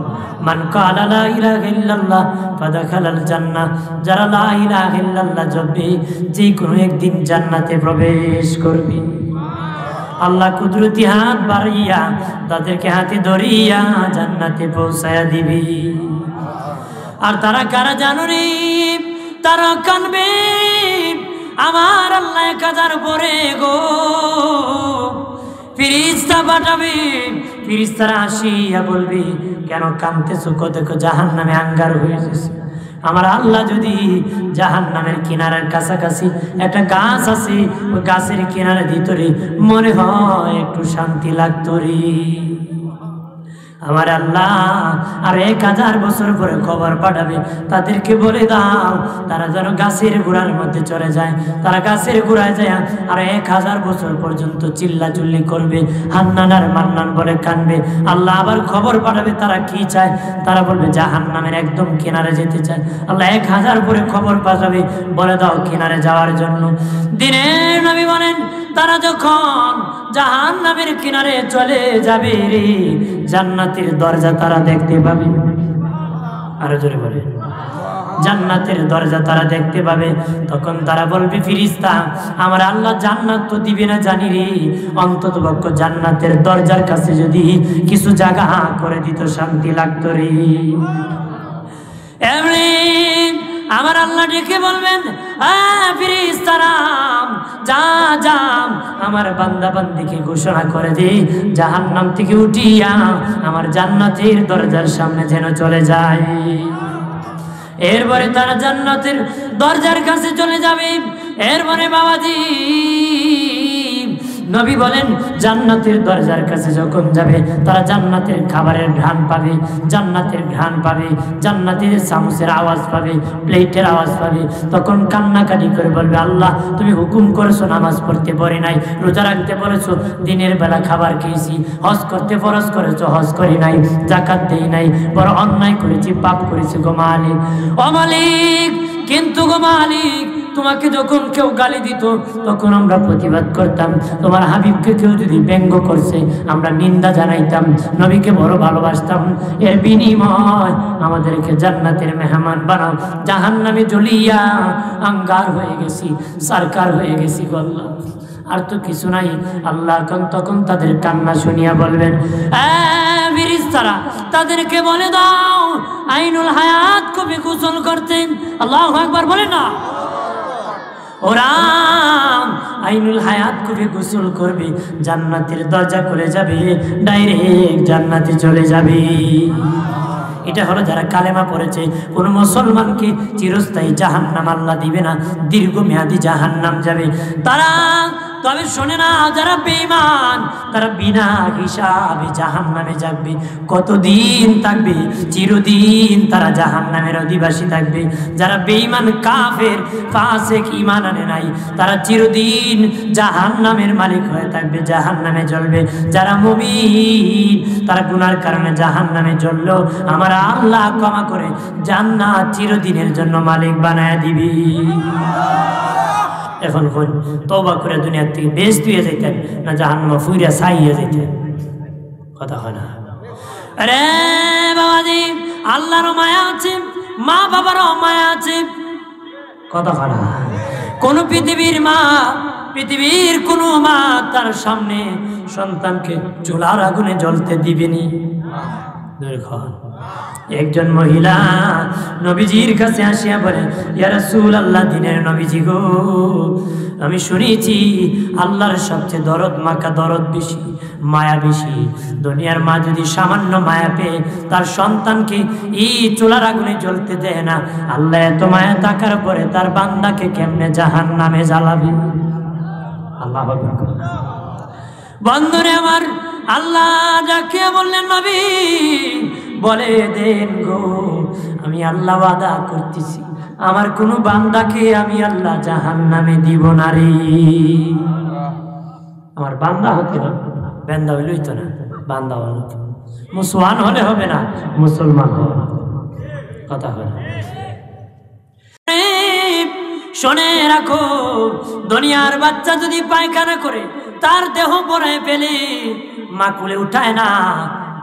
মান ক্বালা লা ইলাহা ইল্লাল্লাহ ফাদাখালাল জান্নাহ, যারা লা ইলাহা ইল্লাল্লাহ জপবে, যে কোনো একদিন জান্নাতে প্রবেশ করবে। আল্লাহ কুদরতি হাত বাড়িয়া তাদেরকে হাতে ধরিয়া জান্নাতে পৌঁছায়া দিবে। আর তারা কারা জানো রে? তারা কানবে, আমার আল্লাহ 1000 পরে গো। ফেরেশতা পাঠাবে, ফেরেশতারা আসিয়া বলবে, কেন কাঁদতেছো? দেখো জাহান্নামে আঙ্গার হয়ে গেছে। আমার আল্লাহ যদি জাহান্নামের কিনারের কাছাকাছি একটা গাছ আছে, ওই গাছের কিনারে ভিতরে মনে হয় একটু শান্তি লাগতো রে। আমার আল্লাহ আর 1000 বছর পরে খবর পাঠাবে, তাদেরকে বলে দাও তারা যেন গাছের গোড়ার মধ্যে চলে যায়। তারা গাছের গোড়ায় যায় আর 1000 বছর পর্যন্ত চিল্লাচিল্লি করবে, হান্নান আর মান্নান বলে কানবে। আল্লাহ আবার খবর পাঠাবে তারা কি চায়, তারা বলবে জাহান্নামের একদম কিনারে যেতে চায়। আল্লাহ 1000 পরে খবর পাঠাবে, বলে দাও কিনারে যাওয়ার জন্য। দিনের নবী বলেন তারা যখন জাহান্নামের কিনারে চলে যাবে রে, জান্নাতের দরজা তারা দেখতে পাবে। আরো জোরে বলে, জান্নাতের দরজা তারা দেখতে পাবে। তখন তারা বলবে ফেরেশতা আমার আল্লাহ জান্নাত তো দিবে না জানি রে, অন্ততপক্ষ জান্নাতের দরজার কাছে যদি কিছু জায়গা করে দিত শান্তি লাগতো রে। এমনি আমার আল্লাহ ডেকে বলবেন ফেরেশতারা যা যা আমার বান্দা বান্দিকে ঘোষণা করে দে জাহান্নাম থেকে উঠিয়া আমার জান্নাতের দরজার সামনে যেন চলে যায়। এরপরে তারা জান্নাতের দরজার কাছে চলে যাবে। এরপরে বাবাজি নবী বলেন জান্নাতের দরজার কাছে যখন যাবে তারা জান্নাতের খাবারের ঘ্রাণ পাবে, জান্নাতের ঘ্রাণ পাবে, জান্নাতের চামচের আওয়াজ পাবে, প্লেটের আওয়াজ পাবে। তখন কান্নাকাটি করে বলবে আল্লাহ তুমি হুকুম করেছো নামাজ পড়তে পারি নাই, রোজা রাখতে বলেছো দিনের বেলা খাবার খেয়েছি, হজ করতে ফরজ করেছো হজ করি নাই, যাকাত দেই নাই, বড় অন্যায় করেছি পাপ করেছি গো মালিক। ও মালিক কিন্তু গো মালিক তোমাকে যখন কেউ গালি দিত তখন আমরা প্রতিবাদ করতাম, তোমার হাবিবকে কেউ যদি ব্যঙ্গ করছে আমরা নিন্দা জানাইতাম, নবীকে বড় ভালোবাসতাম। এর বিনিময় আমাদেরকে জান্নাতের মেহমান বানাও, জাহান্নামে জ্বলিয়া আঙ্গার হয়ে গেছি, সরকার হয়ে গেছি গো আল্লাহ, আর তো কিছু নাই। আল্লাহ তখন তাদের কান্না শুনিয়া বলবেন ফেরেশতারা তাদেরকে বলে দাও আইনুল হায়াত কবি গোসল করতেন। আল্লাহু আকবার বলে না, ওরা আইনুল হায়াত কবি গোসল করবে, জান্নাতের দরজা খুলে যাবে, ডাইরেক্ট জান্নাতে চলে যাবে। এটা হলো যারা কালেমা পড়েছে। কোন মুসলমানকে চিরস্থায়ী জাহান্নাম আল্লাহ দিবে না, দীর্ঘমেয়াদী জাহান্নাম যাবে তারা। তবে শোনে না যারা বেঈমান তারা বিনা হিসাবে জাহান্নামে যাবে। কতদিন থাকবে? চিরদিন তারা জাহান্নামের অধিবাসী থাকবে। যারা বেঈমান কাফের ফাসিক ঈমান আনে নাই তারা চিরদিন জাহান্নামের মালিক হয়ে থাকবে, জাহান্নামে জ্বলবে। যারা মুমিন তারা গুনার কারণে জাহান্নামে জ্বললো আমার আল্লাহ ক্ষমা করে জান্নাত চিরদিনের জন্য মালিক বানায় দিবি। এখন তওবা করে দুনিয়ার থেকে বেহেশত হয়ে যাইতেন না জাহান্নামে ফুইরা ছাই হয়ে যাইতেন? কথা হয় না? আরে বাবাজি আল্লাহরও মায়া আছে, মা বাবারও মায়া আছে। কথা হয় না? কোন পৃথিবীর মা, পৃথিবীর কোন মা তার সামনে সন্তানকে চুলার আগুনে জ্বলতে দিবেনি। একজন মহিলা নবীজির কাছে আসিয়া বলে ইয়া রাসূলুল্লাহ দিনের নবীজি গো, আমি শুনেছি আল্লাহর সবচেয়ে দরদ মাখা দরদ বেশি, মায়া বেশি। দুনিয়ার মা যদি সামান্য মায়া পেয়ে তার সন্তানকে এই চুলার আগুনে জ্বলতে দেয় না, আল্লাহ এত মায়া থাকার পরে তার বান্দাকে কেমনে জাহান্নামে জ্বালাবে? আল্লাহু আকবার। বন্ধুরে আমার, আল্লাহ যাকে বললেন নবী বলে দেন গো আমি আল্লাহ ওয়াদা করতেছি আমার কোন বান্দাকে আমি আল্লাহ জাহান্নামে দিব না রে। আমার বান্দা হতে না, বান্দা হইলই তো না, বান্দা হলো মুসলমান হলে হবে না, মুসলমান হবে। কথা হয়। শোনে রাখো, দুনিয়ার বাচ্চা যদি পায়খানা করে তার দেহ পড়ায় ফেলে মা কুলে উঠায় না,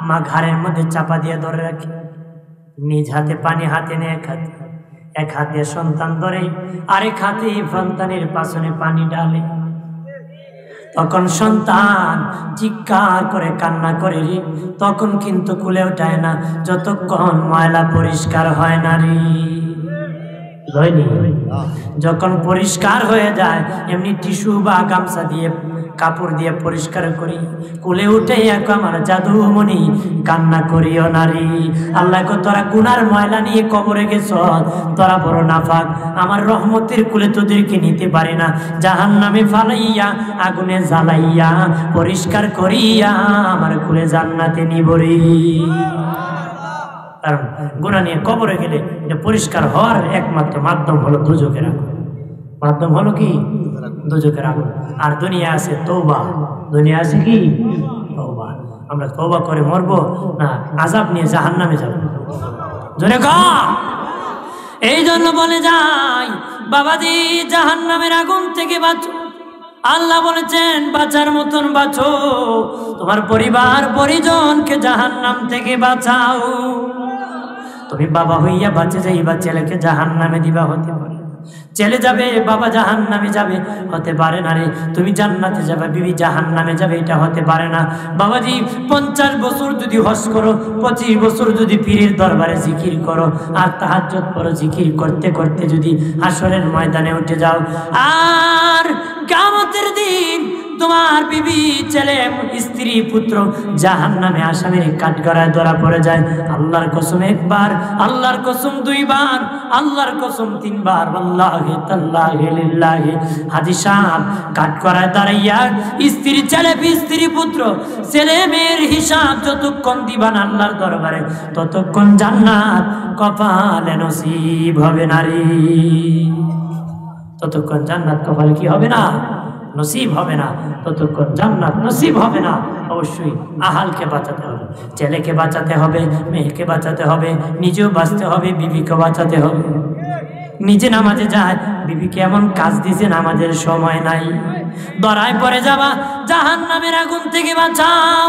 মা ঘাড়ের মধ্যে চাপা দিয়ে ধরে রাখে, নিজ হাতে পানি হাতে নিয়ে এক হাতে সন্তান ধরে আরেক হাতে সন্তানের পাছনে পানি ঢালে। তখন সন্তান চিৎকার করে কান্না করে রে, তখন কিন্তু কুলে উঠায় না যতক্ষণ ময়লা পরিষ্কার হয় না রে। হয়নি? যখন পরিষ্কার হয়ে যায় এমনি টিস্যু বা গামছা দিয়ে কাপড় দিয়ে পরিষ্কার করি, কোলে উঠে এক আমার জাদুমণি কান্না করিও নারী। আল্লাহ কো তোরা গুনার ময়লা নিয়ে কবরে গেছ, তোরা বড় নাফাক, আমার রহমতের কুলে তোদেরকে নিতে পারি না, জাহান্নামে ফালাইয়া আগুনে জ্বালাইয়া পরিষ্কার করিয়া আমার কুলে জান্নাতে নিবরি। কারণ গুনাহ নিয়ে কবরে গেলে এটা পরিষ্কার হওয়ার একমাত্র মাধ্যম হলো দুজকের আগুন। মাধ্যম হলো কি? দুজকের আগুন। আর দুনিয়া আছে তওবা, দুনিয়া আছে কি? তওবা। আমরা তওবা করে মরবো না আযাব নিয়ে জাহান্নামে যাব? জোরে কর। এই জন্য বলে যাই বাবাজি, জাহান্নামের আগুন থেকে বাঁচো। আল্লাহ বলেছেন বাঁচার মতন বাঁচো, তোমার পরিবার পরিজনকে জাহান্নাম থেকে বাঁচাও। তুমি বাবা হইয়া বাঁচে যাইবা, ছেলেকে জাহান্নামে দিবা, হতে পারে ছেলে যাবে বাবা জাহান্নামে যাবে, হতে পারে না রে। তুমি জান্নাতে যাবে, বিবি জাহান্নামে যাবে, এটা হতে পারে না। বাবাজি 50 বছর যদি হজ করো, 25 বছর যদি পীরের দরবারে জিকির করো, আর তাহাজ্জুদ পড়ো, জিকির করতে করতে যদি হাসরের ময়দানে উঠে যাও, আর কিয়ামতের দিন তোমার বিবি, ছেলে, স্ত্রী, পুত্র জাহান্নামে আসামির কাঠগড়ায় ধরা পড়ে যায়, আল্লাহর কসম একবার, আল্লাহর কসম 2 বার, আল্লাহর কসম 3 বার, আল্লাহি তাল্লাহি লিল্লাহি, হাজী সাহেব কাঠগড়ায় দাঁড়াইয়া স্ত্রী, ছেলে, স্ত্রী, পুত্র, ছেলে মেয়ের হিসাব যতক্ষণ দিবান আল্লাহর দরবারে, ততক্ষণ জান্নাত কপালে নসিব হবে না রে। ততক্ষণ জান্নাত কপালে কি হবে না? নসিব হবে না। ততক্ষণ জান্নাত নসিব হবে না। অবশ্যই আহালকে বাঁচাতে হবে, ছেলেকে বাঁচাতে হবে, মেয়েকে বাঁচাতে হবে, নিজেও বাঁচতে হবে, বিবিকে বাঁচাতে হবে। নিজে নামাজে যায়, বিবিকে এমন কাজ দিয়েছে নামাজের সময় নাই, ধরায় পড়ে যাবা, জাহান্নামের আগুন থেকে বাঁচাও।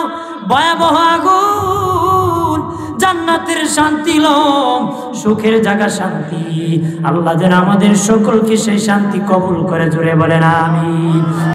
ভয়াবহ আগুন, জান্নাতের শান্তি লোম, সুখের জায়গা শান্তি। আল্লাহ যেন আমাদের সকলকে সেই শান্তি কবুল করে, জোরে বলেন আমিন।